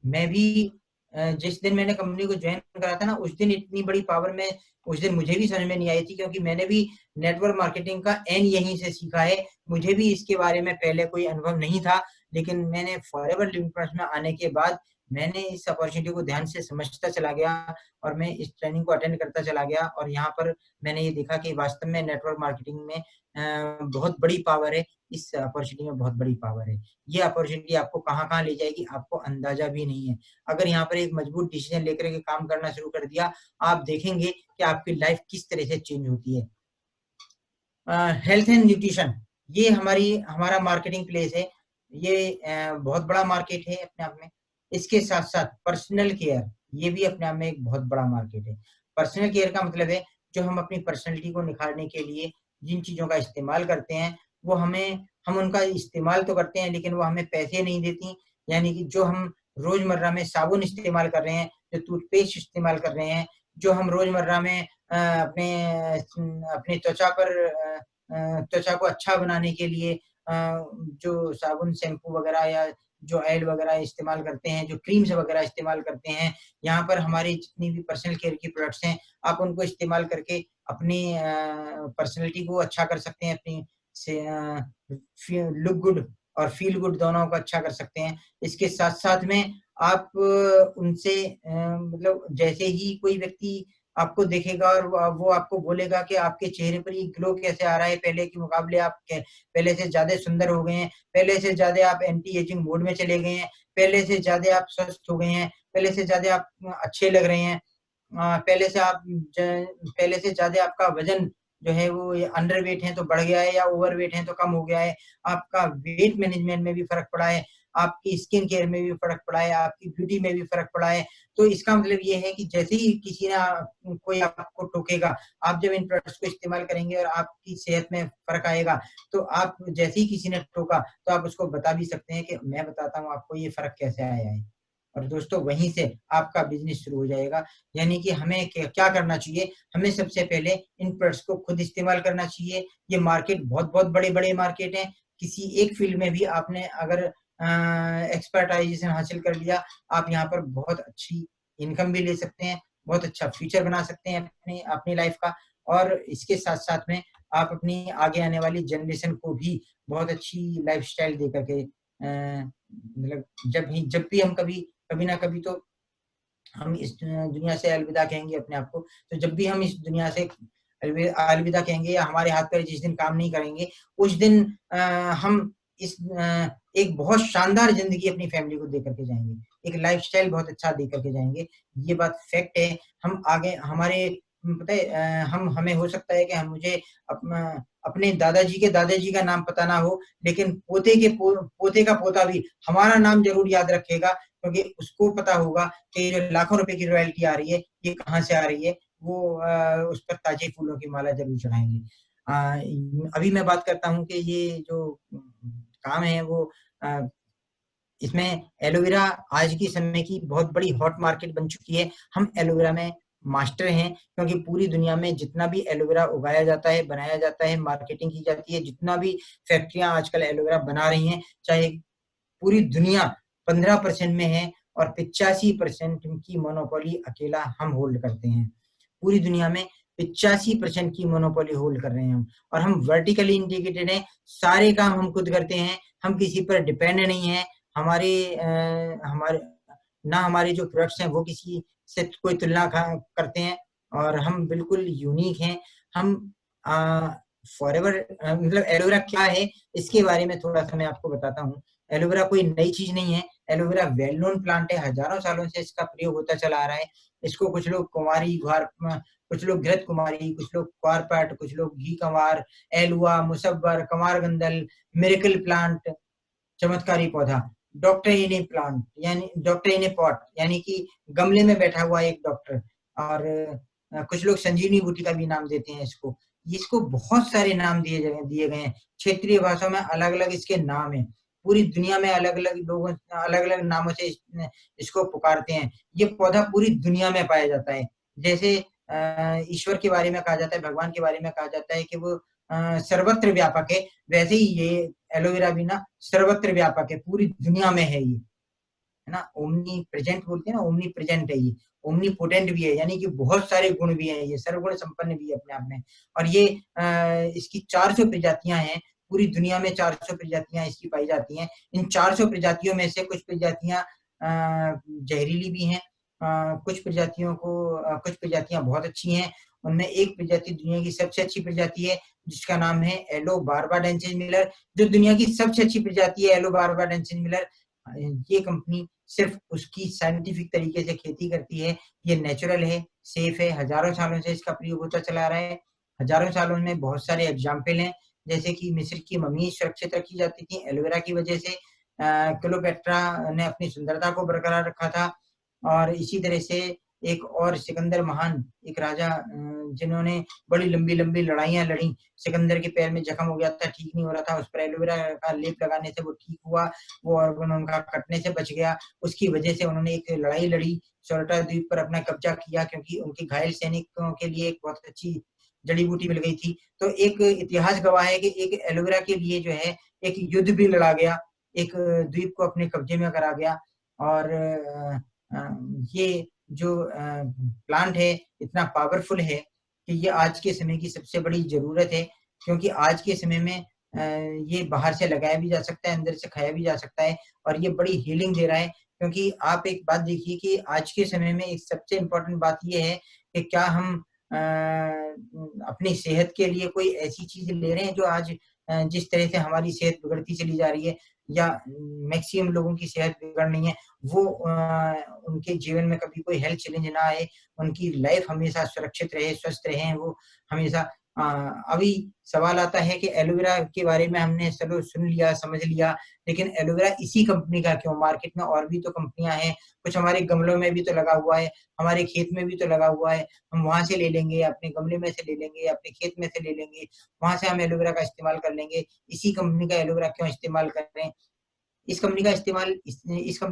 मैं भी जिस दिन मैंने कंपनी को ज्वाइन करा था ना, उस दिन इतनी बड़ी पावर में उस दिन मुझे भी समझ में नहीं आई थी, क्योंकि मैंने भी नेटवर्क मार्केटिंग का एन यहीं से सीखा है। मुझे भी इसके बारे में पहले कोई अनुभव नहीं था, लेकिन मैंने फॉरएवर लिविंग प्रोडक्ट्स में आने के बाद मैंने इस अपॉर्चुनिटी को ध्यान से समझता चला गया और मैं इस ट्रेनिंग को अटेंड करता चला गया। और यहाँ पर मैंने ये देखा कि वास्तव में नेटवर्क मार्केटिंग में बहुत बड़ी पावर है, इस अपॉर्चुनिटी में बहुत बड़ी पावर है। ये अपॉर्चुनिटी आपको कहाँ कहाँ ले जाएगी आपको अंदाजा भी नहीं है। अगर यहाँ पर एक मजबूत डिसीजन लेकर के काम करना शुरू कर दिया, आप देखेंगे कि आपकी लाइफ किस तरह से चेंज होती है। हेल्थ एंड न्यूट्रिशन, ये हमारा मार्केटिंग प्लेस है। ये बहुत बड़ा मार्केट है अपने आप में। इसके साथ साथ पर्सनल केयर, ये भी अपने आप में एक बहुत बड़ा मार्केट है। पर्सनल केयर का मतलब है जो हम अपनी पर्सनैलिटी को निखारने के लिए जिन चीजों का इस्तेमाल करते हैं, वो हम उनका इस्तेमाल तो करते हैं लेकिन वो हमें पैसे नहीं देती। यानी कि जो हम रोजमर्रा में साबुन इस्तेमाल कर रहे हैं, जो टूथपेस्ट इस्तेमाल कर रहे हैं, जो हम रोजमर्रा में अपने त्वचा को अच्छा बनाने के लिए जो साबुन, शैम्पू वगैरह या जो ऑयल वगैरह इस्तेमाल करते हैं, जो क्रीम्स वगैरह इस्तेमाल करते हैं, यहाँ पर हमारी जितनी भी पर्सनल केयर की प्रोडक्ट्स हैं, आप उनको इस्तेमाल करके अपनी पर्सनैलिटी को अच्छा कर सकते हैं, अपनी लुक गुड और फील गुड दोनों को अच्छा कर सकते हैं। इसके साथ साथ में आप उनसे मतलब जैसे ही कोई व्यक्ति आपको देखेगा और वो आपको बोलेगा कि आपके चेहरे पर ये ग्लो कैसे आ रहा है, पहले के मुकाबले आप पहले से ज्यादा सुंदर हो गए हैं, पहले से ज्यादा आप एंटी एजिंग मोड में चले गए हैं, पहले से ज्यादा आप स्वस्थ हो गए हैं, पहले से ज्यादा आप अच्छे लग रहे हैं, पहले से ज्यादा आपका वजन जो है वो अंडर वेट है तो बढ़ गया है या ओवर वेट है तो कम हो गया है, आपका वेट मैनेजमेंट में भी फर्क पड़ा है, आपकी स्किन केयर में भी फर्क पड़ा है, आपकी ब्यूटी में भी फर्क पड़ा है। तो इसका मतलब ये है कि जैसे ही किसी ने कोई आपको टोकेगा, आप जब इन प्रोडक्ट्स को इस्तेमाल करेंगे और आपकी सेहत में फर्क आएगा, तो आप जैसे ही किसी ने टोका तो आप उसको बता भी सकते हैं कि मैं बताता हूँ आपको ये फर्क कैसे आया है। और दोस्तों वहीं से आपका बिजनेस शुरू हो जाएगा। यानी कि हमें क्या करना चाहिए, हमें सबसे पहले इन प्रोडक्ट्स को खुद इस्तेमाल करना चाहिए। ये मार्केट बहुत बड़े बड़े मार्केट है। किसी एक फील्ड में भी आपने अगर एक्सपर्टाइजेशन हासिल कर लिया, आप यहाँ पर बहुत अच्छी इनकम भी ले सकते हैं, बहुत अच्छा फ्यूचर बना सकते हैं अपनी लाइफ का। और इसके साथ साथ में आप अपनी आगे आने वाली जनरेशन को भी बहुत अच्छी लाइफस्टाइल दे करके मतलब जब भी हम कभी ना कभी तो हम इस दुनिया से अलविदा कहेंगे अपने आप को। तो जब भी हम इस दुनिया से अलविदा कहेंगे या हमारे हाथ पैर जिस दिन काम नहीं करेंगे, उस दिन हम एक बहुत शानदार जिंदगी अपनी फैमिली को दे करके जाएंगे, एक लाइफस्टाइल बहुत अच्छा दे करके जाएंगे। ये बात फैक्ट है। हम आगे हमारे पता है हमें हो सकता है कि मुझे अपने दादाजी का नाम पता ना हो, लेकिन पोते का पोता भी हमारा नाम जरूर याद रखेगा, क्योंकि उसको पता होगा कि जो लाखों रुपए की रॉयल्टी आ रही है ये कहाँ से आ रही है। वो उस पर ताजे फूलों की माला जरूर चढ़ाएंगे। अभी मैं बात करता हूँ कि ये जो काम है वो इसमें एलोवेरा आज की समय की बहुत बड़ी हॉट मार्केट बन चुकी है। हम एलोवेरा में मास्टर हैं, क्योंकि पूरी दुनिया में जितना भी एलोवेरा उगाया जाता है, बनाया जाता है, मार्केटिंग की जाती है, जितना भी फैक्ट्रियां आजकल एलोवेरा बना रही हैं, चाहे पूरी दुनिया 15% में है और 85% की मोनोपोली अकेला हम होल्ड करते हैं। पूरी दुनिया में 85% की मोनोपोली होल्ड कर रहे हैं हम, और हम वर्टिकली इंटीग्रेटेड हैं। सारे काम हम खुद करते हैं, हम किसी पर डिपेंड नहीं है। हमारे जो प्रोडक्ट्स हैं वो किसी से कोई तुलना करते हैं, और हम बिल्कुल यूनिक हैं। हम फॉरएवर मतलब एलोवेरा क्या है इसके बारे में थोड़ा सा मैं आपको बताता हूँ। एलोवेरा कोई नई चीज नहीं है। एलोवेरा वेल नोन प्लांट है, हजारों सालों से इसका प्रयोग होता चला आ रहा है। इसको कुछ लोग कुमारी घ्वार, कुछ लोग घृत कुमारी, कुछ लोग क्वारपाट, कुछ लोग घी कंवार, एलुआ, मुसब्बर, कंवार गंदल, मिरेकल प्लांट, चमत्कारी पौधा, डॉक्टर इन ए प्लांट यानी डॉक्टर इन ए पॉट, यानी कि गमले में बैठा हुआ एक डॉक्टर, और कुछ लोग संजीवनी बूटी का भी नाम देते हैं इसको बहुत सारे नाम दिए गए हैं। क्षेत्रीय भाषा में अलग अलग इसके नाम हैं। पूरी दुनिया में अलग अलग लोग अलग अलग नामों से इसको पुकारते हैं। ये पौधा पूरी दुनिया में पाया जाता है। जैसे ईश्वर के बारे में कहा जाता है, भगवान के बारे में कहा जाता है कि वो सर्वत्र व्यापक है, वैसे ही ये एलोवेरा भी ना सर्वत्र व्यापक है, पूरी दुनिया में है ये, है ना। ओमनी प्रेजेंट बोलते हैं ना, ओमनी प्रेजेंट है ये, ओमनी पोटेंट भी है, यानी कि बहुत सारे गुण भी हैं, ये सर्वगुण संपन्न भी है अपने आप में। और ये इसकी 400 प्रजातियां हैं, पूरी दुनिया में 400 प्रजातियां इसकी पाई जाती हैं। इन 400 प्रजातियों में से कुछ प्रजातियां जहरीली भी हैं, कुछ प्रजातियां बहुत अच्छी हैं। उनमें एक प्रजाति दुनिया की सबसे अच्छी प्रजाति है, जिसका नाम है एलो बार्बाडेंसिस मिलर। जो दुनिया की सबसे अच्छी प्रजाति है एलो बार्बाडेंसिस मिलर, ये कंपनी सिर्फ उसकी साइंटिफिक तरीके से खेती करती है। ये नेचुरल है, सेफ है, हजारों सालों से इसका प्रयोग होता चला रहा है। हजारों सालों में बहुत सारे एग्जाम्पल हैं, जैसे कि मिस्र की मम्मी सुरक्षित रखी जाती थी एलोवेरा की वजह से। क्लोपेट्रा ने अपनी सुंदरता को बरकरार रखा था। और इसी तरह से एक और सिकंदर महान, एक राजा जिन्होंने बड़ी लंबी लंबी लड़ाइयां लड़ी। सिकंदर के पैर में जख्म हो गया था, ठीक नहीं हो रहा था, उस पर एलोवेरा का लेप लगाने से वो ठीक हुआ, वो ऑर्गन उनका कटने से बच गया। उसकी वजह से उन्होंने एक लड़ाई लड़ी, सोरटा द्वीप पर अपना कब्जा किया, क्योंकि उनके घायल सैनिकों के लिए एक बहुत अच्छी जड़ी बूटी मिल गई थी। तो एक इतिहास गवाह है कि एक एलोवेरा के लिए जो है एक युद्ध भी लड़ा गया, एक द्वीप को अपने कब्जे में करा गया। और ये जो प्लांट है इतना पावरफुल है कि ये आज के समय की सबसे बड़ी जरूरत है, क्योंकि आज के समय में ये बाहर से लगाया भी जा सकता है, अंदर से खाया भी जा सकता है, और ये बड़ी हीलिंग दे रहा है। क्योंकि आप एक बात देखिए कि आज के समय में एक सबसे इम्पोर्टेंट बात ये है कि क्या हम अपनी सेहत के लिए कोई ऐसी चीज ले रहे हैं जो आज जिस तरह से हमारी सेहत बिगड़ती चली जा रही है, या मैक्सिमम लोगों की सेहत बिगड़ रही है, वो उनके जीवन में कभी कोई हेल्थ चैलेंज ना आए, उनकी लाइफ हमेशा सुरक्षित रहे, स्वस्थ रहे वो हमेशा। अभी सवाल आता है कि एलोवेरा के बारे में हमने चलो सुन लिया, समझ लिया, लेकिन एलोवेरा इसी कंपनी का क्यों? मार्केट में और भी तो कंपनियां हैं, कुछ हमारे गमलों में भी तो लगा हुआ है, हमारे खेत में भी तो लगा हुआ है, हम वहां से ले लेंगे, अपने गमले में से ले लेंगे, अपने खेत में से ले लेंगे, वहां से हम एलोवेरा का इस्तेमाल कर लेंगे। इसी कंपनी का एलोवेरा क्यों इस्तेमाल कर रहे हैं? इस कंपनी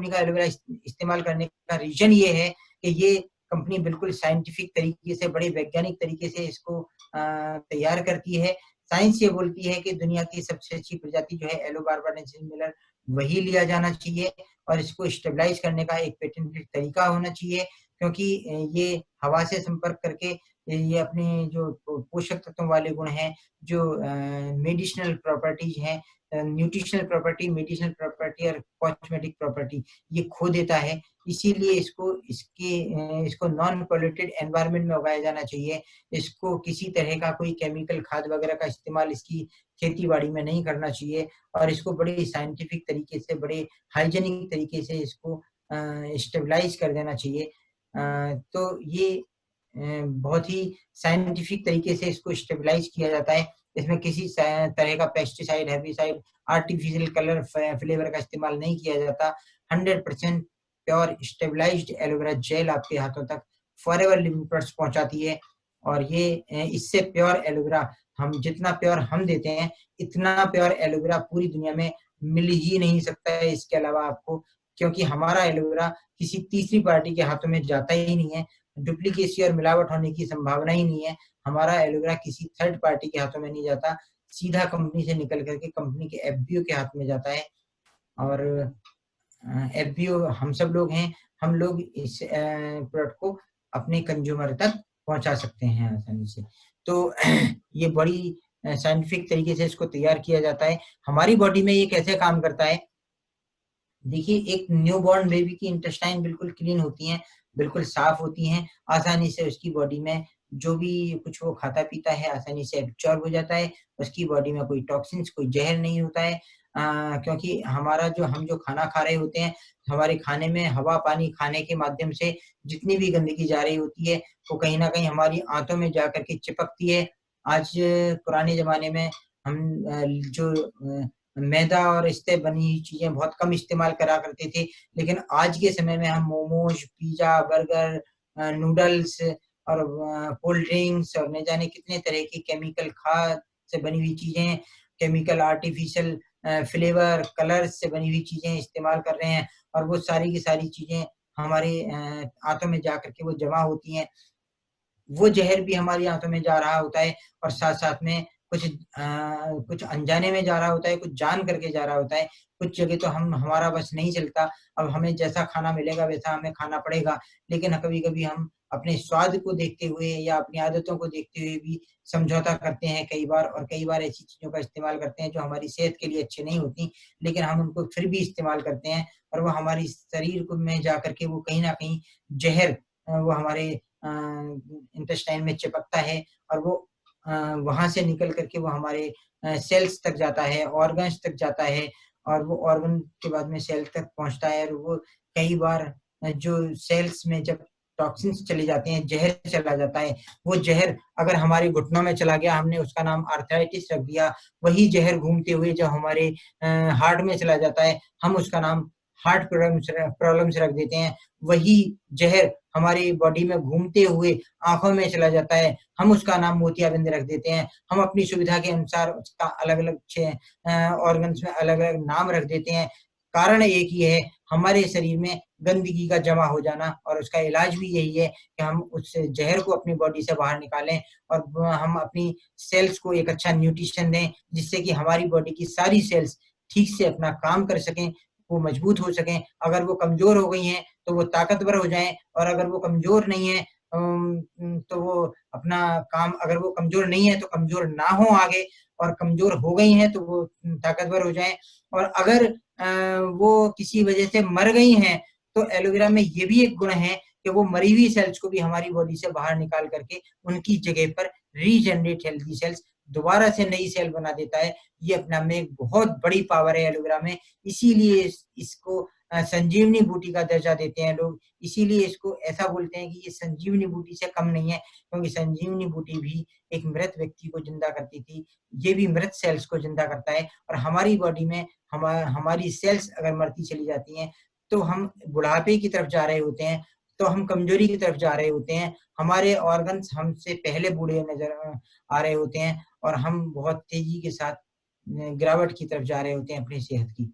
का एलोवेरा इस्तेमाल करने का रीजन ये है कि ये कंपनी बिल्कुल साइंटिफिक तरीके से, बड़े वैज्ञानिक तरीके से इसको तैयार करती है। साइंस ये बोलती है कि दुनिया की सबसे अच्छी प्रजाति जो है एलोबार्बाडेंसिस मिलर, वही लिया जाना चाहिए, और इसको स्टेबलाइज करने का एक पेटेंटेड तरीका होना चाहिए, क्योंकि ये हवा से संपर्क करके ये अपने जो पोषक तत्वों वाले गुण हैं, जो मेडिसिनल प्रॉपर्टीज हैं, न्यूट्रिशनल प्रॉपर्टी, मेडिसिनल प्रॉपर्टी और कॉस्मेटिक प्रॉपर्टी, ये खो देता है। इसीलिए इसको नॉन पॉल्यूटेड एनवायरनमेंट में उगाया जाना चाहिए। इसको किसी तरह का कोई केमिकल खाद वगैरह का इस्तेमाल इसकी खेती बाड़ी में नहीं करना चाहिए, और इसको बड़े साइंटिफिक तरीके से, बड़े हाइजेनिक तरीके से इसको स्टेबलाइज कर देना चाहिए। तो ये बहुत ही साइंटिफिक तरीके से इसको स्टेबलाइज किया जाता है। इसमें किसी तरह का pesticide, herbicide, artificial colour, flavour का इस्तेमाल नहीं किया जाता। 100% प्योर स्टेबलाइज्ड एलोवेरा जेल आपके हाथों तक फॉरएवर लिविंग प्रोडक्ट्स पहुंचाती है। और ये इससे प्योर एलोवेरा, हम जितना प्योर हम देते हैं, इतना प्योर एलोवेरा पूरी दुनिया में मिल ही नहीं सकता है इसके अलावा आपको, क्योंकि हमारा एलोवेरा किसी तीसरी पार्टी के हाथों में जाता ही नहीं है, डुप्लीकेसी और मिलावट होने की संभावना ही नहीं है। हमारा एलोवेरा किसी थर्ड पार्टी के हाथों में नहीं जाता, सीधा कंपनी से निकल करके कंपनी के एफबीओ के हाथ में जाता है। और एफबीओ हम सब लोग हैं, हम लोग इस प्रोडक्ट को अपने कंज्यूमर तक पहुंचा सकते हैं आसानी से। तो ये बड़ी साइंटिफिक तरीके से इसको तैयार किया जाता है। हमारी बॉडी में ये कैसे काम करता है, देखिए, एक न्यूबॉर्न बेबी की इंटेस्टाइन बिल्कुल क्लीन होती हैं, बिल्कुल साफ होती हैं, आसानी से उसकी बॉडी में जो भी कुछ वो खाता पीता है आसानी से एब्जॉर्ब हो जाता है, उसकी बॉडी में कोई टॉक्सिन्स, कोई जहर नहीं होता है। क्योंकि हम जो खाना खा रहे होते हैं, हमारे खाने में हवा पानी खाने के माध्यम से जितनी भी गंदगी जा रही होती है, वो कहीं ना कहीं हमारी आंतों में जा करके चिपकती है। आज पुराने जमाने में हम जो मैदा और इससे बनी हुई चीजें बहुत कम इस्तेमाल करा करते थे, लेकिन आज के समय में हम मोमोज, पिज्जा, बर्गर, नूडल्स और कोल्ड ड्रिंक्स और न जाने कितने तरह की केमिकल खाद से बनी हुई चीजें, केमिकल आर्टिफिशियल फ्लेवर, कलर्स से बनी हुई चीजें इस्तेमाल कर रहे हैं, और वो सारी की सारी चीजें हमारे आंतों में जा करके वो जमा होती हैं। वो जहर भी हमारी आंतों में जा रहा होता है, और साथ साथ में कुछ अनजाने में जा रहा होता है, कुछ जान करके जा रहा होता है। कुछ जगह तो हमारा बस नहीं चलता, अब हमें जैसा खाना मिलेगा वैसा हमें खाना पड़ेगा, लेकिन कभी कभी हम अपने स्वाद को देखते हुए या अपनी आदतों को देखते हुए भी समझौता करते हैं कई बार, और कई बार ऐसी चीजों का इस्तेमाल करते हैं जो हमारी सेहत के लिए अच्छी नहीं होती, लेकिन हम उनको फिर भी इस्तेमाल करते हैं, और वो हमारी शरीर में जा करके वो कहीं ना कहीं जहर वो हमारे इंटेस्टाइन में चिपकता है, और वो वहां से निकल करके वो हमारे सेल्स तक जाता है, ऑर्गन्स तक जाता है, और वो ऑर्गन के बाद में सेल तक पहुंचता है, और वो कई बार जो सेल्स में जब टॉक्सिन्स चले जाते हैं, जहर चला जाता है। वो जहर अगर हमारे घुटनों में चला गया, हमने उसका नाम आर्थराइटिस रख दिया, वही जहर घूमते हुए जब हमारे हार्ट में चला जाता है, हम उसका नाम हार्ट प्रॉब्लम्स रख देते हैं। वही जहर हमारी बॉडी में घूमते हुए आंखों में चला जाता है, हम उसका नाम मोतियाबिंद रख देते हैं। हम अपनी सुविधा के अनुसार उसका अलग-अलग ऑर्गन्स में अलग-अलग नाम रख देते हैं। कारण एक ही है, हमारे शरीर में गंदगी का जमा हो जाना, और उसका इलाज भी यही है कि हम उस जहर को अपनी बॉडी से बाहर निकालें और हम अपनी सेल्स को एक अच्छा न्यूट्रिशन दें, जिससे कि हमारी बॉडी की सारी सेल्स ठीक से अपना काम कर सकें, वो मजबूत हो सकें। अगर वो कमजोर हो गई हैं तो वो ताकतवर हो जाएं, और अगर वो कमजोर नहीं है तो वो अपना काम, अगर वो कमजोर नहीं है तो कमजोर ना हो आगे, और कमजोर हो गई हैं तो वो ताकतवर हो जाएं। और अगर वो किसी वजह से मर गई हैं तो एलोवेरा में ये भी एक गुण है कि वो मरी हुई सेल्स को भी हमारी बॉडी से बाहर निकाल करके उनकी जगह पर रीजनरेट हेल्थी सेल्स, दोबारा से नई सेल बना देता है। ये अपने आप में एक बहुत बड़ी पावर है एलोवेरा में, इसीलिए इसको संजीवनी बूटी का दर्जा देते हैं लोग। इसीलिए इसको ऐसा बोलते हैं कि ये संजीवनी बूटी से कम नहीं है, क्योंकि संजीवनी बूटी भी एक मृत व्यक्ति को जिंदा करती थी, ये भी मृत सेल्स को जिंदा करता है। और हमारी बॉडी में हमारी सेल्स अगर मरती चली जाती हैं तो हम बुढ़ापे की तरफ जा रहे होते हैं, तो हम कमजोरी की तरफ जा रहे होते हैं, हमारे ऑर्गन्स हमसे पहले बूढ़े नजर आ रहे होते हैं, और हम बहुत तेजी के साथ गिरावट की तरफ जा रहे होते हैं अपनी सेहत की।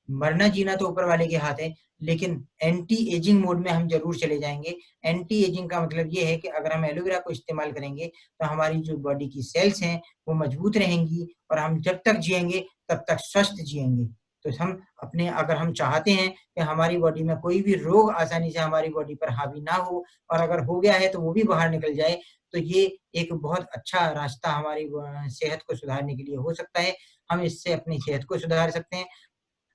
मरना जीना तो ऊपर वाले के हाथ है, लेकिन एंटी एजिंग मोड में हम जरूर चले जाएंगे। एंटी एजिंग का मतलब ये है कि अगर हम एलोवेरा को इस्तेमाल करेंगे तो हमारी जो बॉडी की सेल्स हैं वो मजबूत रहेंगी, और हम जब तक जिएंगे तब तक स्वस्थ जिएंगे। तो हम अपने, अगर हम चाहते हैं कि हमारी बॉडी में कोई भी रोग आसानी से हमारी बॉडी पर हावी ना हो, और अगर हो गया है तो वो भी बाहर निकल जाए, तो ये एक बहुत अच्छा रास्ता हमारी सेहत को सुधारने के लिए हो सकता है। हम इससे अपनी सेहत को सुधार सकते हैं,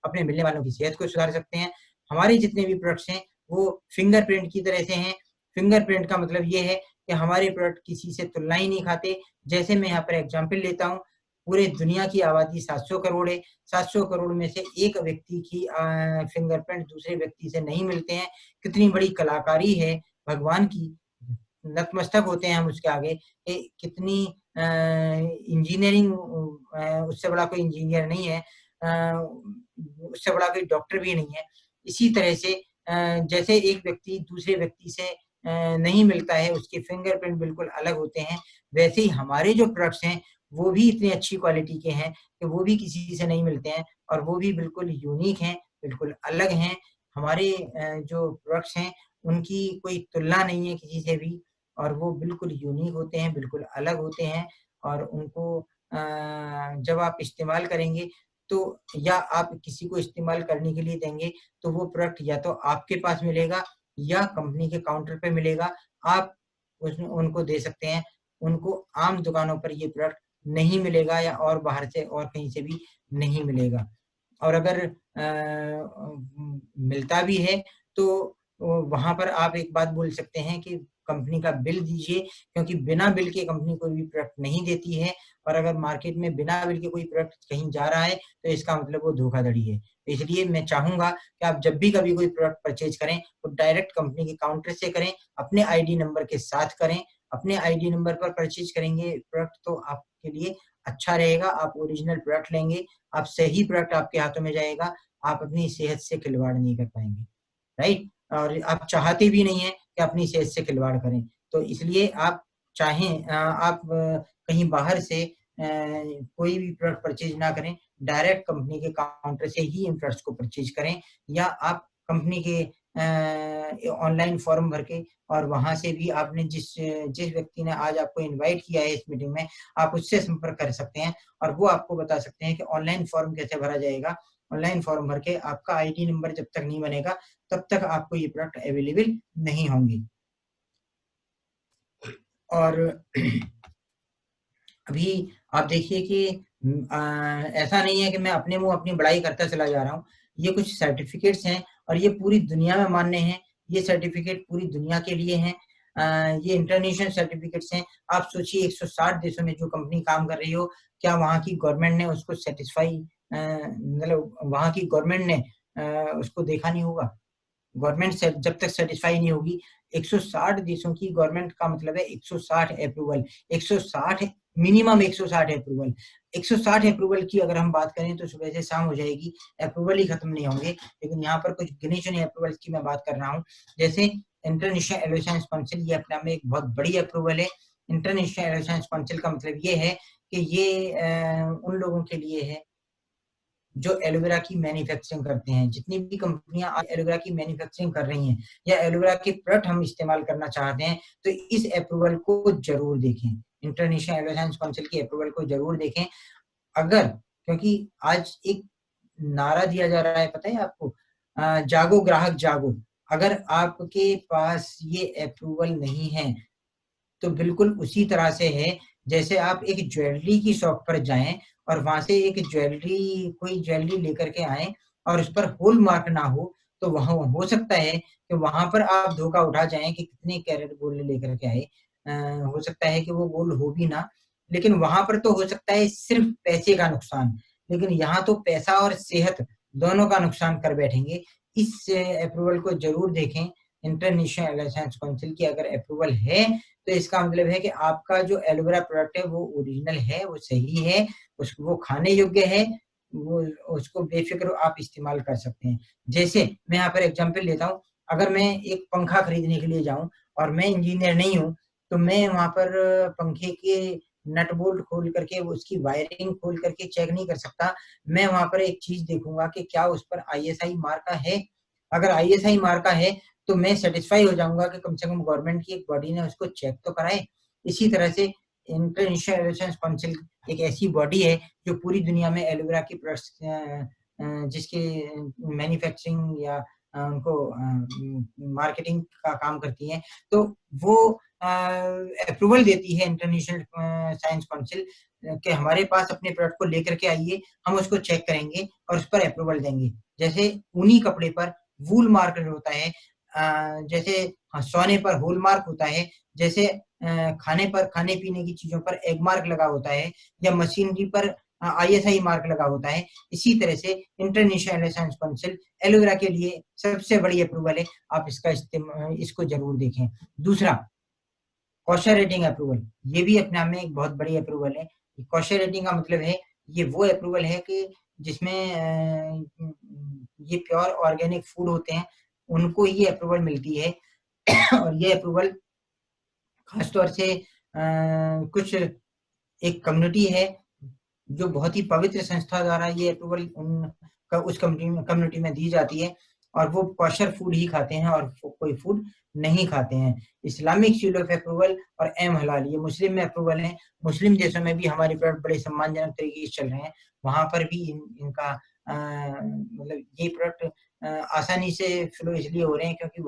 अपने मिलने वालों की सेहत को सुधार सकते हैं। हमारे जितने भी प्रोडक्ट्स हैं वो फिंगरप्रिंट की तरह से हैं। फिंगरप्रिंट का मतलब ये है कि हमारे प्रोडक्ट किसी से तुलना ही नहीं खाते। जैसे मैं यहाँ पर एग्जांपल लेता हूँ, पूरे दुनिया की आबादी 700 करोड़ है, 700 करोड़ में से एक व्यक्ति की फिंगरप्रिंट दूसरे व्यक्ति से नहीं मिलते हैं। कितनी बड़ी कलाकारी है भगवान की, नतमस्तक होते हैं हम उसके आगे। कितनी इंजीनियरिंग, उससे बड़ा कोई इंजीनियर नहीं है, उससे बड़ा कोई डॉक्टर भी नहीं है। इसी तरह से जैसे एक व्यक्ति दूसरे व्यक्ति से नहीं मिलता है, उसके फिंगरप्रिंट बिल्कुल अलग होते हैं, वैसे ही हमारे जो प्रोडक्ट्स हैं वो भी इतनी अच्छी क्वालिटी के हैं कि वो भी किसी से नहीं मिलते हैं, और वो भी बिल्कुल यूनिक हैं, बिल्कुल अलग हैं। हमारे जो प्रोडक्ट्स हैं उनकी कोई तुलना नहीं है किसी से भी, और वो बिल्कुल यूनिक होते हैं, बिल्कुल अलग होते हैं। और उनको जब आप इस्तेमाल करेंगे तो, या आप किसी को इस्तेमाल करने के लिए देंगे, तो वो प्रोडक्ट या तो आपके पास मिलेगा या कंपनी के काउंटर पे मिलेगा। आप उनको दे सकते हैं। उनको आम दुकानों पर ये प्रोडक्ट नहीं मिलेगा, या और बाहर से और कहीं से भी नहीं मिलेगा। और अगर मिलता भी है तो वहां पर आप एक बात बोल सकते हैं कि कंपनी का बिल दीजिए, क्योंकि बिना बिल के कंपनी कोई भी प्रोडक्ट नहीं देती है। और अगर मार्केट में बिना बिल के कोई प्रोडक्ट कहीं जा रहा है तो इसका मतलब वो धोखाधड़ी है। तो इसलिए मैं चाहूंगा कि आप जब भी कभी कोई प्रोडक्ट परचेज करें तो डायरेक्ट कंपनी के काउंटर से करें, अपने आईडी नंबर के साथ करें। अपने आईडी नंबर पर परचेज करेंगे प्रोडक्ट तो आपके लिए अच्छा रहेगा। आप ओरिजिनल प्रोडक्ट लेंगे, आप सही प्रोडक्ट आपके हाथों में जाएगा, आप अपनी सेहत से खिलवाड़ नहीं कर पाएंगे, राइट। और आप चाहते भी नहीं है कि अपनी सेहत से खिलवाड़ करें। तो इसलिए आप चाहें, आप कहीं बाहर से कोई भी प्रोडक्ट परचेज ना करें, डायरेक्ट कंपनी के काउंटर से ही इन प्रोडक्ट्स को परचेज करें, या आप कंपनी के ऑनलाइन फॉर्म भर के, और वहां से भी आपने जिस व्यक्ति ने आज आपको इनवाइट किया है इस मीटिंग में, आप उससे संपर्क कर सकते हैं, और वो आपको बता सकते हैं कि ऑनलाइन फॉर्म कैसे भरा जाएगा। ऑनलाइन फॉर्म भर के आपका आईडी नंबर जब तक नहीं बनेगा तब तक आपको ये प्रोडक्ट अवेलेबल नहीं होंगे। और अभी आप देखिए कि ऐसा नहीं है कि मैं अपने मुंह अपनी बड़ाई करता चला जा रहा हूँ। ये कुछ सर्टिफिकेट्स हैं और ये पूरी दुनिया में मान्य हैं। ये सर्टिफिकेट पूरी दुनिया के लिए हैं। ये इंटरनेशनल सर्टिफिकेट्स हैं। आप सोचिए 160 देशों में जो कंपनी काम कर रही हो, क्या वहाँ की गवर्नमेंट ने उसको सेटिस्फाई, मतलब वहाँ की गवर्नमेंट ने उसको देखा नहीं होगा? गवर्नमेंट से जब तक सेटिस्फाई नहीं होगी, 160 देशों की गवर्नमेंट का मतलब है 160 अप्रूवल, 160 मिनिमम 160 अप्रूवल। 160 अप्रूवल की अगर हम बात करें तो सुबह से शाम हो जाएगी, अप्रूवल ही खत्म नहीं होंगे। लेकिन यहाँ पर कुछ गिने चुने अप्रूवल की मैं बात कर रहा हूँ, जैसे इंटरनेशनल एलोसाइंस काउंसिल, ये अपने आप में एक बहुत बड़ी अप्रूवल है। इंटरनेशनल एलोसाइंस काउंसिल का मतलब ये है कि ये उन लोगों के लिए है जो एलोवेरा की मैन्युफैक्चरिंग करते हैं। जितनी भी कंपनियां एलोवेरा की मैन्युफैक्चरिंग कर रही हैं या एलोवेरा के प्रोडक्ट हम इस्तेमाल करना चाहते हैं, तो इस अप्रूवल को जरूर देखें, इंटरनेशनल एलोवेरा काउंसिल की अप्रूवल को जरूर देखें। अगर, क्योंकि आज एक नारा दिया जा रहा है, पता है आपको, जागो ग्राहक जागो। अगर आपके पास ये अप्रूवल नहीं है तो बिल्कुल उसी तरह से है जैसे आप एक ज्वेलरी की शॉप पर जाएं और वहां से एक कोई ज्वेलरी लेकर के आए और उस पर होल मार्क ना हो, तो वहां हो सकता है कि वहां पर आप धोखा उठा जाएं कि कितने कैरेट गोल्ड लेकर के आए। हो सकता है कि वो गोल्ड हो भी ना, लेकिन वहां पर तो हो सकता है सिर्फ पैसे का नुकसान, लेकिन यहाँ तो पैसा और सेहत दोनों का नुकसान कर बैठेंगे। इस अप्रूवल को जरूर देखें। इंटरनेशनल एलायंस काउंसिल की अगर अप्रूवल है तो इसका मतलब है कि आपका जो एलोवेरा प्रोडक्ट है वो ओरिजिनल है, वो सही है, वो खाने योग्य है, वो उसको बेफिक्र आप इस्तेमाल कर सकते हैं। जैसे मैं यहाँ पर एग्जांपल लेता हूँ, अगर मैं एक पंखा खरीदने के लिए जाऊं और मैं इंजीनियर नहीं हूँ, तो मैं वहां पर पंखे के नट बोल्ट खोल करके उसकी वायरिंग खोल करके चेक नहीं कर सकता। मैं वहां पर एक चीज देखूंगा कि क्या उस पर ISI मार्का है। अगर ISI मार्का है तो मैं सेटिस्फाई हो जाऊंगा कि कम से कम गवर्नमेंट की एक बॉडी ने उसको चेक तो कराए। इसी तरह से इंटरनेशनल एलोवेरा काउंसिल एक ऐसी बॉडी है जो पूरी दुनिया में एलोवेरा की प्रोडक्ट्स जिसके मैन्युफैक्चरिंग या उनको मार्केटिंग का काम करती है, तो वो अप्रूवल देती है इंटरनेशनल साइंस काउंसिल कि हमारे पास अपने प्रोडक्ट को लेकर के आइए, हम उसको चेक करेंगे और उस पर अप्रूवल देंगे। जैसे ऊनी कपड़े पर वूल मार्क होता है, जैसे सोने पर होल मार्क होता है, जैसे खाने पीने की चीजों पर एग मार्क लगा होता है, या मशीनरी पर ISI मार्क लगा होता है। इसी तरह से इंटरनेशनल एलोवेरा काउंसिल एलोवेरा के लिए सबसे बड़ी अप्रूवल है, आप इसको जरूर देखें। दूसरा, कॉशर रेटिंग अप्रूवल, ये भी अपने आप में एक बहुत बड़ी अप्रूवल है। कॉशर रेटिंग का मतलब है ये वो अप्रूवल है कि जिसमें ये प्योर ऑर्गेनिक फूड होते हैं, उनको ये अप्रूवल मिलती है। और ये अप्रूवल खासतौर से कुछ एक कम्युनिटी है जो बहुत ही पवित्र संस्था द्वारा ये अप्रूवल उस कम्युनिटी में दी जाती है, और वो कॉशर फूड ही खाते हैं और कोई फूड नहीं खाते हैं। इस्लामिक सील ऑफ अप्रूवल और एम हलाल, ये मुस्लिम में अप्रूवल है। मुस्लिम देशों में भी हमारे प्रोडक्ट बड़े सम्मानजनक तरीके से चल रहे हैं, वहां पर भी इनका मतलब ये प्रोडक्ट आसानी से फ्लो इसलिए हो रहे हैं क्योंकि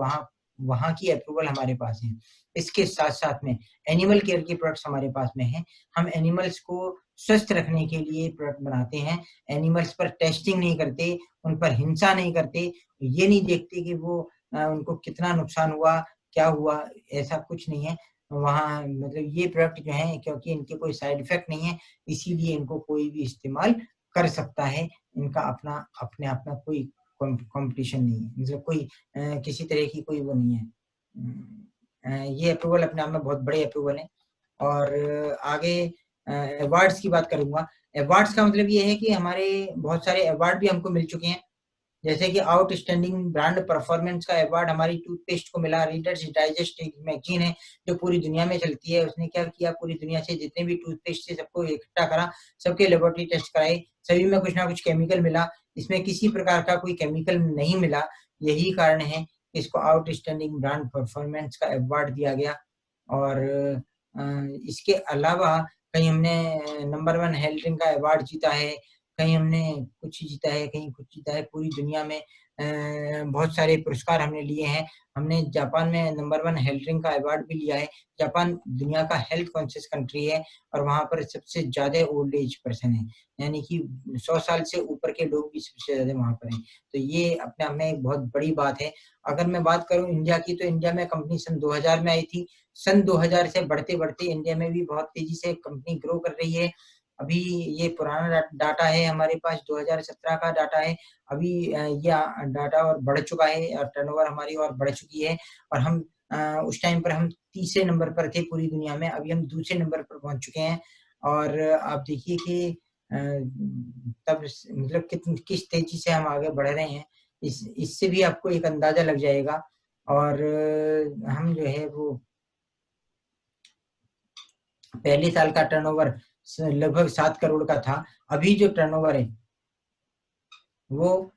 वहां की अप्रूवल हमारे पास है। इसके साथ साथ में एनिमल केयर के प्रोडक्ट्स हमारे पास में हैं। हम एनिमल्स को स्वस्थ रखने के लिए प्रोडक्ट बनाते हैं, एनिमल्स पर टेस्टिंग नहीं करते, उन पर हिंसा नहीं करते, ये नहीं देखते कि वो उनको कितना नुकसान हुआ, क्या हुआ, ऐसा कुछ नहीं है वहाँ। मतलब ये प्रोडक्ट जो है, क्योंकि इनके कोई साइड इफेक्ट नहीं है, इसीलिए इनको कोई भी इस्तेमाल कर सकता है। इनका अपने आप में कोई कंपटीशन नहीं है, मतलब कोई किसी तरह की कोई वो नहीं है। ये अप्रूवल अपने आप में बहुत बड़े अप्रूवल है। और आगे अवार्ड्स की बात करूंगा। अवार्ड्स का मतलब ये है कि हमारे बहुत सारे अवार्ड भी हमको मिल चुके हैं, जैसे कि आउटस्टैंडिंग ब्रांड परफॉर्मेंस का अवार्ड हमारी टूथपेस्ट को मिला। रीडर्स डाइजेस्ट एक मैगजीन है जो पूरी दुनिया में चलती है, उसने क्या किया, पूरी दुनिया से जितने भी टूथपेस्ट थे सबको इकट्ठा करा, सबके लेबोरेटरी टेस्ट कराए, सभी में कुछ ना कुछ केमिकल मिला, इसमें किसी प्रकार का कोई केमिकल नहीं मिला। यही कारण है कि इसको आउटस्टैंडिंग ब्रांड परफॉर्मेंस का अवार्ड दिया गया। और इसके अलावा कहीं हमने नंबर 1 हेल्थ ड्रिंक का अवार्ड जीता है, कहीं हमने कुछ जीता है, कहीं कुछ जीता है। पूरी दुनिया में बहुत सारे पुरस्कार हमने लिए हैं। हमने जापान में नंबर 1 हेल्थ ड्रिंक का अवार्ड भी लिया है। जापान दुनिया का हेल्थ कॉन्शियस कंट्री है और वहाँ पर सबसे ज्यादा ओल्ड एज पर्सन है, यानी कि 100 साल से ऊपर के लोग भी सबसे ज्यादा वहाँ पर हैं। तो ये अपने आप में एक बहुत बड़ी बात है। अगर मैं बात करूँ इंडिया की, तो इंडिया में कंपनी सन 2000 में आई थी। सन 2000 से बढ़ते बढ़ते इंडिया में भी बहुत तेजी से कंपनी ग्रो कर रही है। अभी ये पुराना डाटा है हमारे पास, 2017 का डाटा है। अभी ये डाटा और बढ़ चुका है और टर्नओवर हमारी और बढ़ चुकी है, और हम उस टाइम पर हम तीसरे नंबर पर थे पूरी दुनिया में, अभी हम दूसरे नंबर पर पहुंच चुके हैं। और आप देखिए कि तब मतलब किस तेजी से हम आगे बढ़ रहे हैं, इससे भी आपको एक अंदाजा लग जाएगा। और हम जो है वो पहले साल का टर्नओवर लगभग 7 करोड़ का था, अभी जो टर्नओवर है वो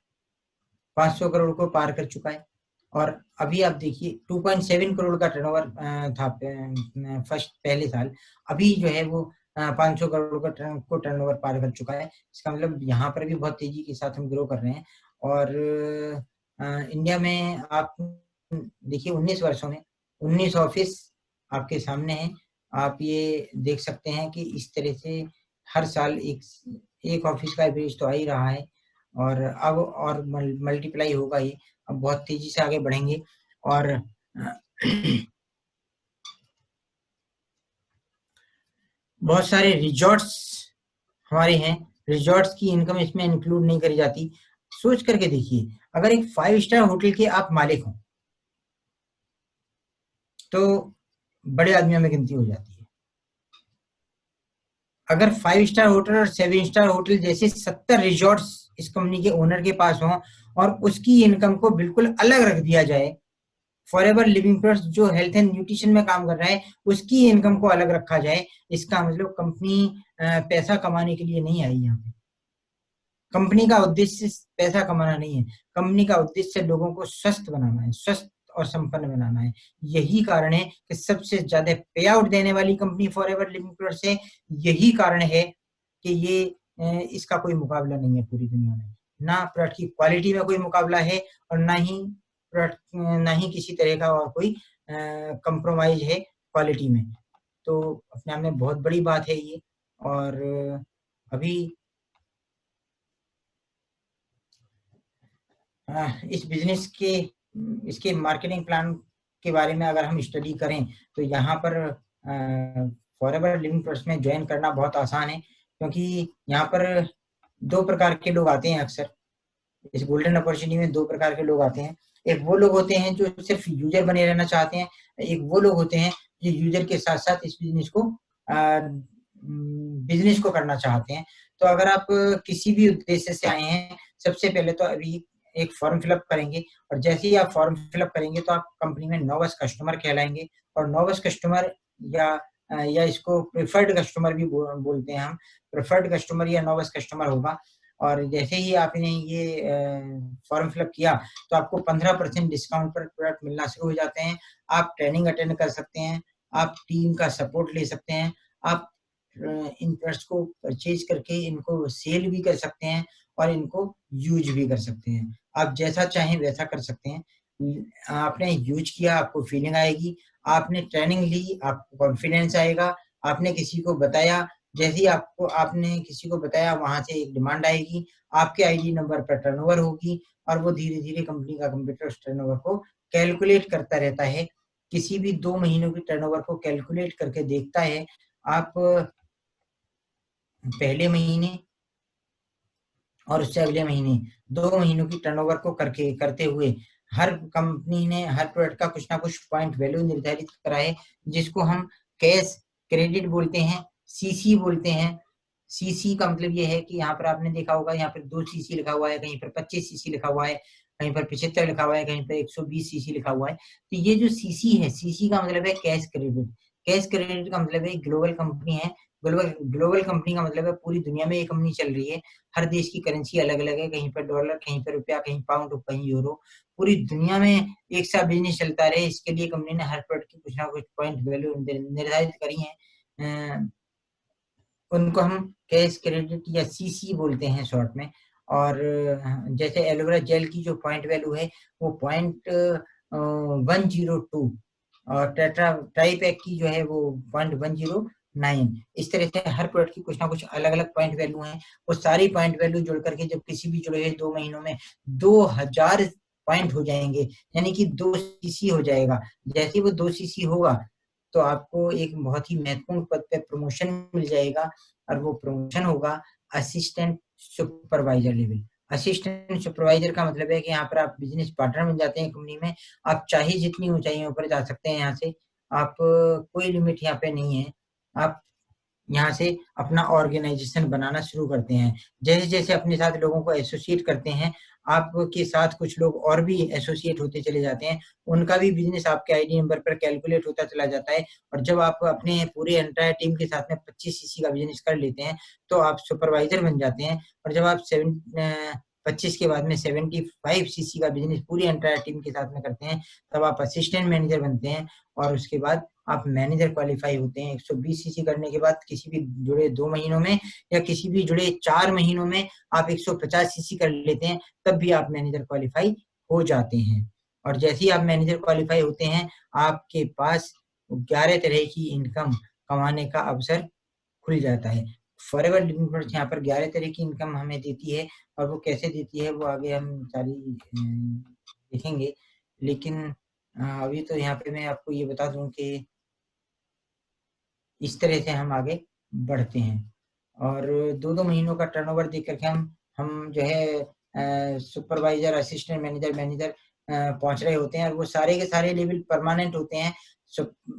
500 करोड़ को पार कर चुका है। और अभी आप देखिए 2.7 करोड़ का टर्नओवर था पहले साल, अभी जो है वो 500 करोड़ का टर्नओवर पार कर चुका है। इसका मतलब यहाँ पर भी बहुत तेजी के साथ हम ग्रो कर रहे हैं। और इंडिया में आप देखिए 19 वर्षों में 19 ऑफिस आपके सामने हैं। आप ये देख सकते हैं कि इस तरह से हर साल एक ऑफिस का एवरेज तो आ ही रहा है, और अब और मल्टीप्लाई होगा ये, अब बहुत तेजी से आगे बढ़ेंगे। और बहुत सारे रिजॉर्ट्स हमारे हैं, रिजॉर्ट्स की इनकम इसमें इंक्लूड नहीं करी जाती। सोच करके देखिए, अगर एक 5 स्टार होटल के आप मालिक हो तो बड़े आदमियों में गिनती हो जाती है। अगर 5 स्टार होटल और 7 स्टार होटल जैसे 70 रिजॉर्ट्स इस कंपनी के ओनर के पास हो, और उसकी इनकम को बिल्कुल अलग रख दिया जाए, फॉरएवर लिविंग ट्रस्ट जो हेल्थ एंड न्यूट्रिशन में काम कर रहा है उसकी इनकम को अलग रखा जाए, इसका मतलब कंपनी पैसा कमाने के लिए नहीं आई यहाँ पे। कंपनी का उद्देश्य पैसा कमाना नहीं है, कंपनी का उद्देश्य लोगों को स्वस्थ बनाना है, स्वस्थ और संपन्न बनाना है। यही कारण है कि सबसे ज्यादा पे आउट देने वाली कंपनी फॉरएवर लिविंग ट्रस्ट है। यही कारण है कि ये इसका कोई मुकाबला नहीं है पूरी दुनिया में, ना प्रोडक्ट की क्वालिटी में कोई मुकाबला है, और ना ही किसी तरह का और कोई कंप्रोमाइज है क्वालिटी में। तो अपने आप में बहुत बड़ी बात है ये। और अभी इस बिजनेस के इसके मार्केटिंग प्लान के बारे में अगर हम स्टडी करें तो यहाँ पर फॉरएवर लिविंग ट्रस्ट में ज्वाइन करना बहुत आसान है, क्योंकि यहाँ पर 2 प्रकार के लोग आते हैं अक्सर। इस गोल्डन अपॉर्चुनिटी में 2 प्रकार के लोग आते हैं। एक वो लोग होते हैं जो सिर्फ यूजर बने रहना चाहते हैं, एक वो लोग होते हैं जो यूजर के साथ साथ इस बिजनेस को करना चाहते हैं। तो अगर आप किसी भी उद्देश्य से आए हैं, सबसे पहले तो अभी एक फॉर्म फिलअप करेंगे, और जैसे ही आप फॉर्म फिलअप करेंगे तो आप कंपनी में नोवस कस्टमर कहलाएंगे। और नोवस कस्टमर या इसको प्रेफर्ड कस्टमर भी बोलते हैं हम, प्रेफर्ड कस्टमर या नोवस कस्टमर होगा। और जैसे ही आपने ये फॉर्म फिलअप किया तो आपको 15% डिस्काउंट पर प्रोडक्ट मिलना शुरू हो जाते हैं। आप ट्रेनिंग अटेंड कर सकते हैं, आप टीम का सपोर्ट ले सकते हैं, आप इन प्रोडक्ट्स को परचेज करके इनको सेल भी कर सकते हैं और इनको यूज भी कर सकते हैं। आप जैसा चाहें वैसा कर सकते हैं। आपने यूज किया, आपको फीलिंग आएगी, आपने ट्रेनिंग ली, आपको कॉन्फिडेंस आएगा, आपने किसी को बताया, जैसे ही आपने किसी को बताया वहां से एक डिमांड आएगी, आपके आईडी नंबर पर टर्नओवर होगी, और वो धीरे धीरे कंपनी का कंप्यूटर उस टर्नओवर को कैलकुलेट करता रहता है। किसी भी 2 महीनों की टर्नओवर को कैलकुलेट करके देखता है। आप पहले महीने और उससे अगले महीने 2 महीनों की टर्नओवर को करते हुए हर कंपनी ने हर प्रोडक्ट का कुछ ना कुछ पॉइंट वैल्यू निर्धारित करा है, जिसको हम कैश क्रेडिट बोलते हैं, सीसी बोलते हैं। सीसी का मतलब ये है कि यहाँ पर आपने देखा होगा, यहाँ पर 2 सीसी लिखा हुआ है, कहीं पर 25 सीसी लिखा हुआ है, कहीं पर 75 लिखा हुआ है, कहीं पर 120 सीसी लिखा हुआ है। तो ये जो सीसी है, सीसी का मतलब है कैश क्रेडिट। कैश क्रेडिट का मतलब है ग्लोबल कंपनी है। ग्लोबल कंपनी का मतलब है पूरी दुनिया में ये कंपनी चल रही है। हर देश की करेंसी अलग अलग है, कहीं पर डॉलर, कहीं पर रुपया, कहीं पाउंड, कहीं यूरो। पूरी दुनिया में एक साथ बिजनेस चलता रहे, इसके लिए कंपनी ने हर प्रोडक्ट की कुछ ना कुछ पॉइंट वैल्यू निर्धारित करी है। उनको हम कैश क्रेडिट या सीसी बोलते हैं शॉर्ट में। और जैसे एलोवेरा जेल की जो पॉइंट वैल्यू है वो 0.102, और ट्राईपैक की जो है वो 0.109। इस तरह से हर प्रोडक्ट की कुछ ना कुछ अलग अलग पॉइंट वैल्यू हैं। वो सारी पॉइंट वैल्यू जुड़ करके जब किसी भी जुड़े हुए 2 महीनों में 2000 पॉइंट हो जाएंगे, यानी कि 2 सीसी हो जाएगा। जैसे ही वो 2 सीसी होगा तो आपको एक बहुत ही महत्वपूर्ण पद पे प्रमोशन मिल जाएगा, और वो प्रमोशन होगा assistant supervisor level. Assistant supervisor का मतलब है कि यहाँ पर आप बिजनेस पार्टनर बन जाते हैं कंपनी में। आप चाहे जितनी ऊंचाइयों पर जा सकते हैं यहाँ से, आप कोई लिमिट यहाँ पे नहीं है। आप यहाँ से अपना ऑर्गेनाइजेशन बनाना शुरू करते हैं। जैसे जैसे अपने साथ लोगों को एसोसिएट करते हैं, आपके साथ कुछ लोग और भी एसोसिएट होते चले जाते हैं, उनका भी बिजनेस आपके आईडी नंबर पर कैलकुलेट होता चला जाता है। और जब आप अपने पूरे एंटायर टीम के साथ में 25 सीसी का बिजनेस कर लेते हैं तो आप सुपरवाइजर बन जाते हैं। और जब आप 25 के बाद में 75 सीसी का बिजनेस पूरी एंटायर टीम के साथ में करते हैं, तब आप असिस्टेंट मैनेजर बनते हैं। और उसके बाद आप मैनेजर क्वालिफाई होते हैं। 120 सीसी करने के बाद किसी भी जुड़े 2 महीनों में या किसी भी जुड़े 4 महीनों में आप 150 सीसी कर लेते हैं, तब भी आप मैनेजर क्वालिफाई हो जाते हैं। और जैसे ही आप मैनेजर क्वालिफाई होते हैं, आपके पास 11 तरह की इनकम कमाने का अवसर खुल जाता है। फॉरएवर लिविंग फंड्स यहाँ पर 11 तरह की इनकम हमें देती है, और वो कैसे देती है वो आगे हम सारी देखेंगे। लेकिन अभी तो यहाँ पे मैं आपको ये बता दूं कि इस तरह से हम आगे बढ़ते हैं। और 2-2 महीनों का टर्नओवर देख करके हम जो है सुपरवाइजर, असिस्टेंट मैनेजर, मैनेजर पहुंच रहे होते हैं। और वो सारे के सारे लेवल परमानेंट होते हैं।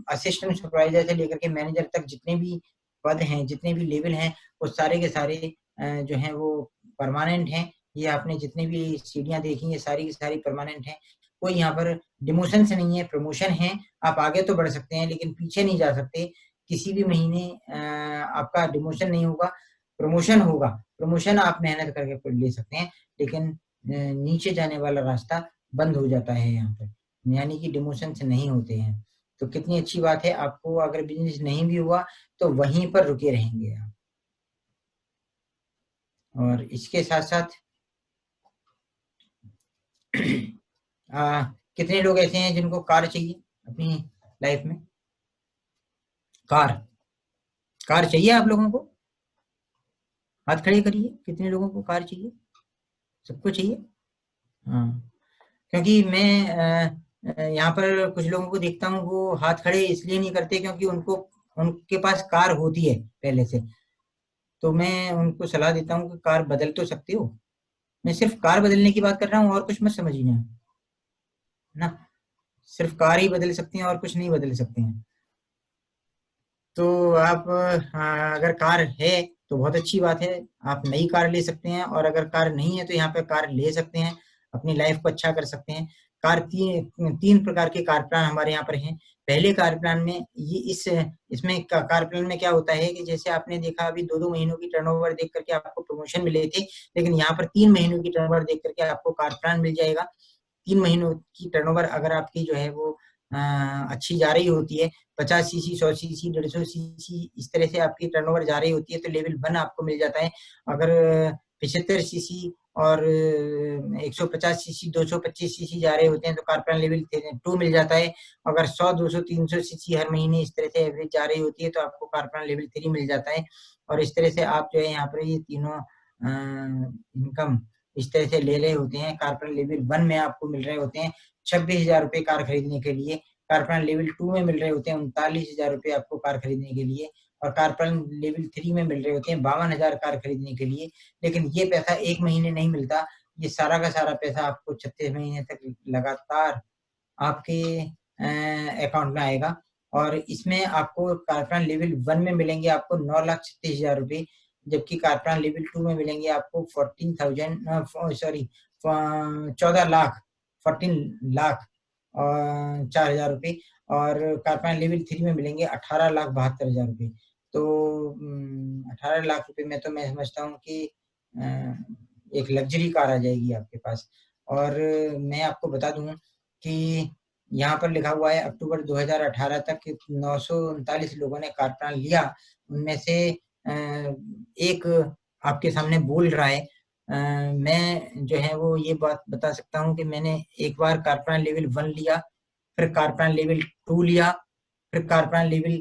असिस्टेंट सुपरवाइजर से लेकर के मैनेजर तक जितने भी पद हैं, जितने भी लेवल हैं, वो सारे के सारे जो हैं वो परमानेंट हैं। ये आपने जितने भी सीढ़ियां देखी है सारी की सारी परमानेंट हैं। कोई यहाँ पर डिमोशन से नहीं है, प्रमोशन है। आप आगे तो बढ़ सकते हैं लेकिन पीछे नहीं जा सकते। किसी भी महीने आपका डिमोशन नहीं होगा, प्रमोशन होगा। प्रमोशन आप मेहनत करके ले सकते हैं, लेकिन नीचे जाने वाला रास्ता बंद हो जाता है यहाँ पर, यानी कि डिमोशन से नहीं होते हैं। तो कितनी अच्छी बात है, आपको अगर बिजनेस नहीं भी हुआ तो वहीं पर रुके रहेंगे आप। और इसके साथ साथ कितने लोग ऐसे हैं जिनको कार चाहिए अपनी लाइफ में? कार चाहिए आप लोगों को? हाथ खड़े करिए, कितने लोगों को कार चाहिए? सबको चाहिए? हाँ, क्योंकि मैं यहाँ पर कुछ लोगों को देखता हूँ, वो हाथ खड़े इसलिए नहीं करते क्योंकि उनके पास कार होती है पहले से। तो मैं उनको सलाह देता हूँ कि कार बदल तो सकते हो। मैं सिर्फ कार बदलने की बात कर रहा हूँ, और कुछ मत समझिए ना। सिर्फ कार ही बदल सकते हैं और कुछ नहीं बदल सकते हैं। तो आप अगर कार है तो बहुत अच्छी बात है, आप नई कार ले सकते हैं। और अगर कार नहीं है तो यहाँ पे कार ले सकते हैं, अपनी लाइफ को अच्छा कर सकते हैं। कार तीन प्रकार के कार प्लान हमारे यहाँ पर हैं। पहले कार प्लान में इसमें कार प्लान में क्या होता है कि जैसे आपने देखा अभी 2-2 महीनों की टर्नओवर देख करके आपको प्रमोशन मिले थे, लेकिन यहाँ पर 3 महीनों की टर्नओवर देख करके आपको कार प्लान मिल जाएगा। 3 महीनों की टर्नओवर अगर आपकी जो है वो अच्छी जा रही होती है, 50 सीसी, 100 सीसी, 150 सीसी, इस तरह से आपकी टर्नओवर जा रही होती है, तो लेवल 1 आपको मिल जाता है। अगर 75 सीसी और 150 सीसी, 225 सीसी जा रहे होते हैं तो कार प्लान लेवल 2 मिल जाता है। अगर 100, 200, 300 सीसी हर महीने इस तरह से एवरेज जा रही होती है तो आपको कार प्लान लेवल 3 मिल जाता है। और इस तरह से आप जो है यहाँ पर ये तीनों इनकम इस तरह से ले रहे होते हैं। कार प्लान लेवल 1 में आपको मिल रहे होते हैं 26,000 रुपए कार खरीदने के लिए। कार प्लान लेवल 2 में मिल रहे होते हैं 39,000 रुपए आपको कार खरीदने के लिए। और कार प्लान लेवल 3 में मिल रहे होते हैं 52,000 कार खरीदने के लिए। लेकिन ये पैसा एक महीने नहीं मिलता, ये सारा का सारा पैसा आपको 36 महीने तक लगातार आपके अकाउंट में आएगा। और इसमें आपको कार प्लान लेवल 1 में मिलेंगे आपको 9,36,000 रुपए, जबकि कार प्लान लेवल 2 में मिलेंगे आपको 14 लाख 4,000 रुपए। और कार प्लान लेवल 3 में मिलेंगे 18,72,000 रुपए। तो 18 लाख रुपए में तो मैं समझता हूँ कि एक लग्जरी कार आ जाएगी आपके पास। और मैं आपको बता दूं कि यहाँ पर लिखा हुआ है अक्टूबर 2018 तक 939 लोगों ने कार प्लान लिया। उनमें से एक आपके सामने बोल रहा है। मैं जो है वो ये बात बता सकता हूँ कि मैंने एक बार कार प्लान लेवल 1 लिया, फिर कार प्लान लेवल 2 लिया, फिर कार प्लान लेवल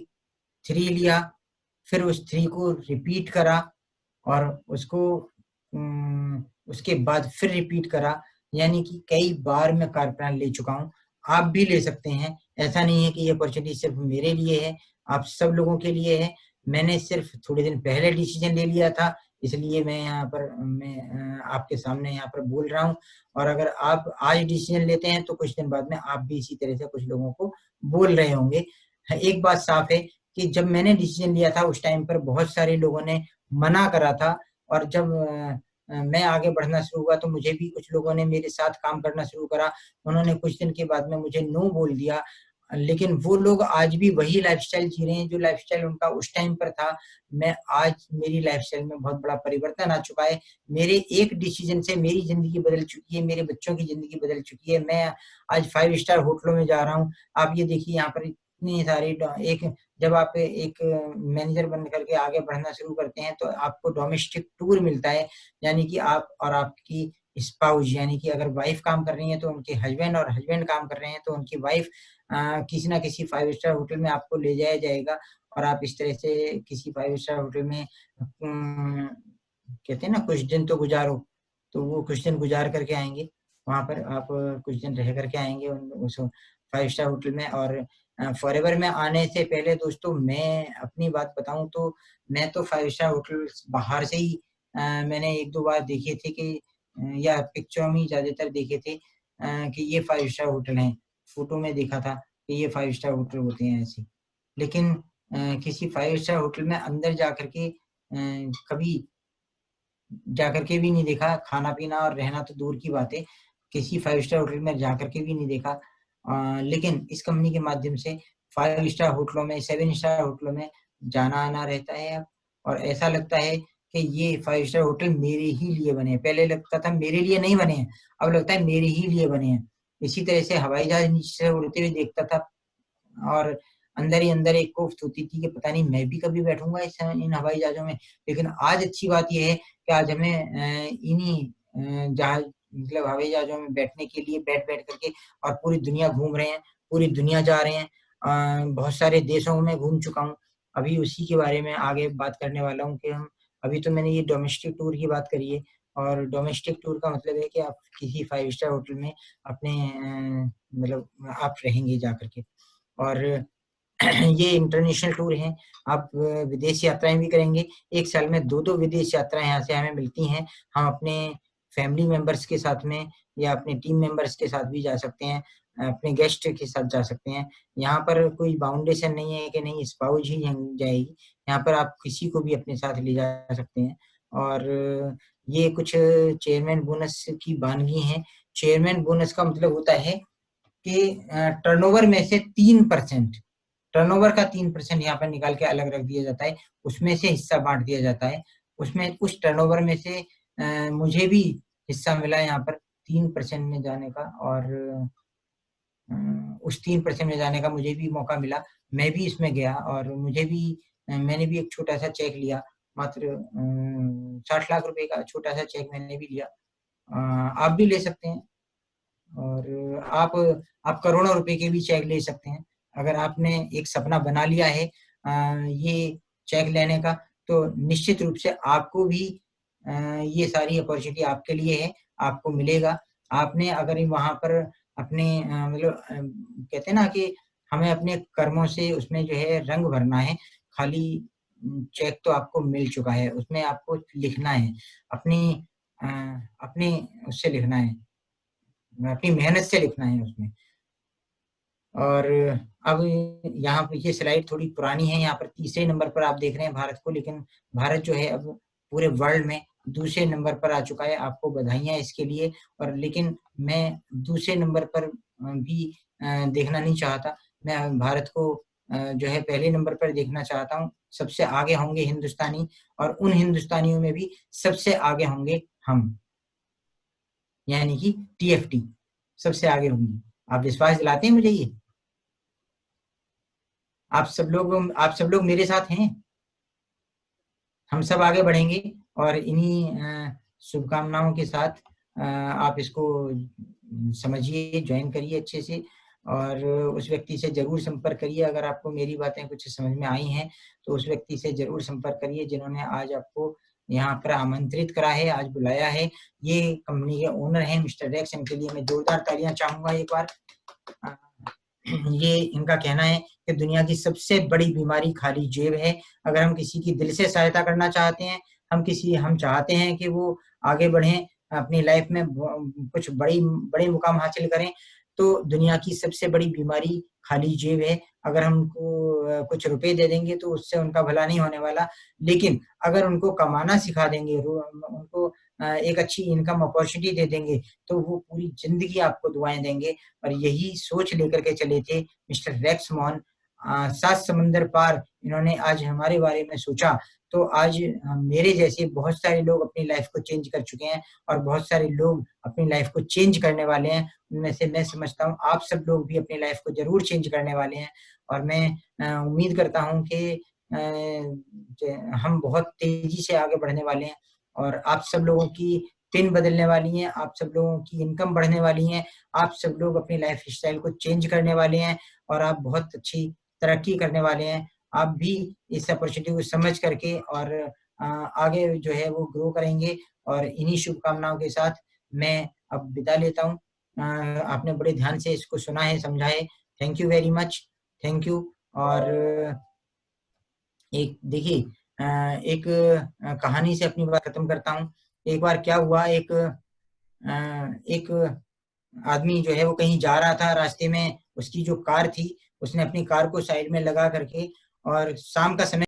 3 लिया, फिर उस 3 को रिपीट करा और उसके बाद फिर रिपीट करा। यानी कि कई बार मैं कार प्लान ले चुका हूँ। आप भी ले सकते हैं, ऐसा नहीं है कि ये अपॉर्चुनिटी सिर्फ मेरे लिए है, आप सब लोगों के लिए है। मैंने सिर्फ थोड़े दिन पहले डिसीजन ले लिया था, इसलिए मैं आपके सामने यहाँ पर बोल रहा हूँ। और अगर आप आज डिसीजन लेते हैं तो कुछ दिन बाद में आप भी इसी तरह से कुछ लोगों को बोल रहे होंगे। एक बात साफ है कि जब मैंने डिसीजन लिया था उस टाइम पर बहुत सारे लोगों ने मना करा था, और जब मैं आगे बढ़ना शुरू हुआ तो मुझे भी कुछ लोगों ने मेरे साथ काम करना शुरू करा। उन्होंने कुछ दिन के बाद में मुझे नो बोल दिया, लेकिन वो लोग आज भी वही लाइफस्टाइल जी रहे हैं जो लाइफस्टाइल उनका उस टाइम पर था। मैं आज मेरी लाइफस्टाइल में बहुत बड़ा परिवर्तन आ चुका है। मेरे एक डिसीजन से मेरी जिंदगी बदल चुकी है, मेरे बच्चों की जिंदगी बदल चुकी है। मैं आज 5 स्टार होटलों में जा रहा हूँ। आप ये देखिए यहाँ पर इतनी सारी एक जब आप एक मैनेजर बन करके आगे बढ़ना शुरू करते हैं तो आपको डोमेस्टिक टूर मिलता है, यानी कि आप और आपकी स्पाउस, यानी कि अगर वाइफ काम कर रही है तो उनके हस्बैंड, और हस्बैंड काम कर रहे हैं तो उनकी वाइफ किसी ना किसी 5 स्टार होटल में आपको ले जाया जाएगा, और आप इस तरह से किसी 5 स्टार होटल में कहते हैं ना कुछ दिन तो गुजारो, तो वो कुछ दिन गुजार करके आएंगे वहां पर। आप कुछ दिन रह करके आएंगे उस 5 स्टार होटल में। और फॉरएवर में आने से पहले दोस्तों मैं अपनी बात बताऊं तो मैं तो 5 स्टार होटल बाहर से ही मैंने 1-2 बार देखे थे कि या पिक्चरों में ज्यादातर देखे थे कि ये 5 स्टार होटल हैं। फोटो में देखा था कि ये 5 स्टार होटल होते हैं ऐसे, लेकिन किसी 5 स्टार होटल में अंदर जाकर के कभी जाकर के भी नहीं देखा। खाना पीना और रहना तो दूर की बात है, किसी 5 स्टार होटल में जाकर के भी नहीं देखा। लेकिन इस कंपनी के माध्यम से 5 स्टार होटलों में, 7 स्टार होटलों में जाना आना रहता है अब, और ऐसा लगता है कि ये 5 स्टार होटल मेरे ही लिए बने हैं। पहले लगता था मेरे लिए नहीं बने हैं, अब लगता है मेरे ही लिए बने हैं। इसी तरह से हवाई जहाज नीचे से उड़ते हुए देखता था, और अंदर ही अंदर एक कोफ्त होती थी कि पता नहीं मैं भी कभी बैठूंगा इन हवाई जहाजों में। लेकिन आज अच्छी बात यह है कि आज हमें इन्हीं जहाज मतलब हवाई जहाजों में बैठने के लिए बैठ बैठ करके और पूरी दुनिया घूम रहे हैं, पूरी दुनिया जा रहे हैं। बहुत सारे देशों में घूम चुका हूँ। अभी उसी के बारे में आगे बात करने वाला हूँ कि हम अभी तो मैंने ये डोमेस्टिक टूर की बात करी है, और डोमेस्टिक टूर का मतलब है कि आप किसी 5 स्टार होटल में अपने मतलब आप रहेंगे जा करके। और ये इंटरनेशनल टूर हैं, आप विदेश यात्राएं भी करेंगे। एक साल में 2-2 विदेश यात्राएं यहाँ से हमें मिलती हैं। हम अपने फैमिली मेंबर्स के साथ में या अपने टीम मेंबर्स के साथ भी जा सकते हैं, अपने गेस्ट के साथ जा सकते हैं। यहाँ पर कोई बाउंडेशन नहीं है कि नहीं स्पाउस ही जाएगी, यहाँ पर आप किसी को भी अपने साथ ले जा सकते हैं। और ये कुछ चेयरमैन बोनस की वानगी हैं। चेयरमैन बोनस का मतलब होता है कि टर्नओवर में से 3%, टर्नओवर का 3% यहाँ पर निकाल के अलग रख दिया जाता है, उसमें से हिस्सा बांट दिया जाता है। उसमें उस टर्नओवर में से मुझे भी हिस्सा मिला यहाँ पर 3% में जाने का, और उस 3% में जाने का मुझे भी मौका मिला। मैं भी इसमें गया और मैंने भी एक छोटा सा चेक लिया, मात्र 60 लाख रुपए का छोटा सा चेक मैंने भी लिया। आप भी ले सकते हैं, और आप करोड़ों रुपए के भी चेक ले सकते हैं। अगर आपने एक सपना बना लिया है ये चेक लेने का, तो निश्चित रूप से आपको भी ये सारी अपॉर्चुनिटी आपके लिए है, आपको मिलेगा। आपने अगर वहां पर अपने मतलब कहते हैं ना कि हमें अपने कर्मों से उसमें जो है रंग भरना है, खाली चेक तो आपको मिल चुका है, उसमें आपको लिखना है अपनी अपनी उससे लिखना है, अपनी मेहनत से लिखना है उसमें। और अब यहाँ पे ये स्लाइड थोड़ी पुरानी है, यहाँ पर तीसरे नंबर पर आप देख रहे हैं भारत को, लेकिन भारत जो है अब पूरे वर्ल्ड में दूसरे नंबर पर आ चुका है। आपको बधाइयां इसके लिए। और लेकिन मैं दूसरे नंबर पर भी देखना नहीं चाहता, मैं भारत को जो है पहले नंबर पर देखना चाहता हूँ। सबसे आगे होंगे हिंदुस्तानी, और उन हिंदुस्तानियों में भी सबसे आगे होंगे हम, यानी कि TFT सबसे आगे होंगी। आप विश्वास दिलाते हैं मुझे ये? आप सब लोग मेरे साथ हैं, हम सब आगे बढ़ेंगे। और इन्हीं शुभकामनाओं के साथ आप इसको समझिए, ज्वाइन करिए अच्छे से, और उस व्यक्ति से जरूर संपर्क करिए। अगर आपको मेरी बातें कुछ समझ में आई हैं तो उस व्यक्ति से जरूर संपर्क करिए जिन्होंने आज आपको यहाँ पर आमंत्रित करा है, आज बुलाया है। ये कंपनी के ओनर हैं मिस्टर रेक्स, इनके लिए मैं जोरदार तालियां चाहूंगा एक बार। ये इनका कहना है कि दुनिया की सबसे बड़ी बीमारी खाली जेब है। अगर हम किसी की दिल से सहायता करना चाहते हैं, हम चाहते हैं कि वो आगे बढ़ें, अपनी लाइफ में कुछ बड़े मुकाम हासिल करें, तो दुनिया की सबसे बड़ी बीमारी खाली जेब है। अगर हम उनको कुछ रुपए दे देंगे तो उससे उनका भला नहीं होने वाला, लेकिन अगर उनको कमाना सिखा देंगे, उनको एक अच्छी इनकम अपॉर्चुनिटी दे देंगे, तो वो पूरी जिंदगी आपको दुआएं देंगे। और यही सोच लेकर के चले थे मिस्टर रेक्स मॉन। 7 समंदर पार इन्होंने आज हमारे बारे में सोचा, तो आज मेरे जैसे बहुत सारे लोग अपनी लाइफ को चेंज कर चुके हैं और बहुत सारे लोग अपनी लाइफ को चेंज करने वाले हैं। उनमें से मैं समझता हूँ आप सब लोग भी अपनी लाइफ को जरूर चेंज करने वाले हैं। और मैं उम्मीद करता हूँ कि हम बहुत तेजी से आगे बढ़ने वाले हैं और आप सब लोगों की पिन बदलने वाली हैं, आप सब लोगों की इनकम बढ़ने वाली है, आप सब लोग अपनी लाइफ स्टाइल को चेंज करने वाले हैं और आप बहुत अच्छी तरक्की करने वाले हैं। आप भी इस अपॉर्चुनिटी को समझ करके और आगे जो है वो ग्रो करेंगे। और इन्हीं शुभकामनाओं के साथ मैं अब विदा लेता हूँ। आपने बड़े ध्यान से इसको सुना है, समझा है। Thank you very much, thank you. और एक देखिए, एक कहानी से अपनी बात खत्म करता हूँ। एक बार क्या हुआ, एक आदमी जो है वो कहीं जा रहा था, रास्ते में उसकी जो कार थी, उसने अपनी कार को साइड में लगा करके और शाम का समय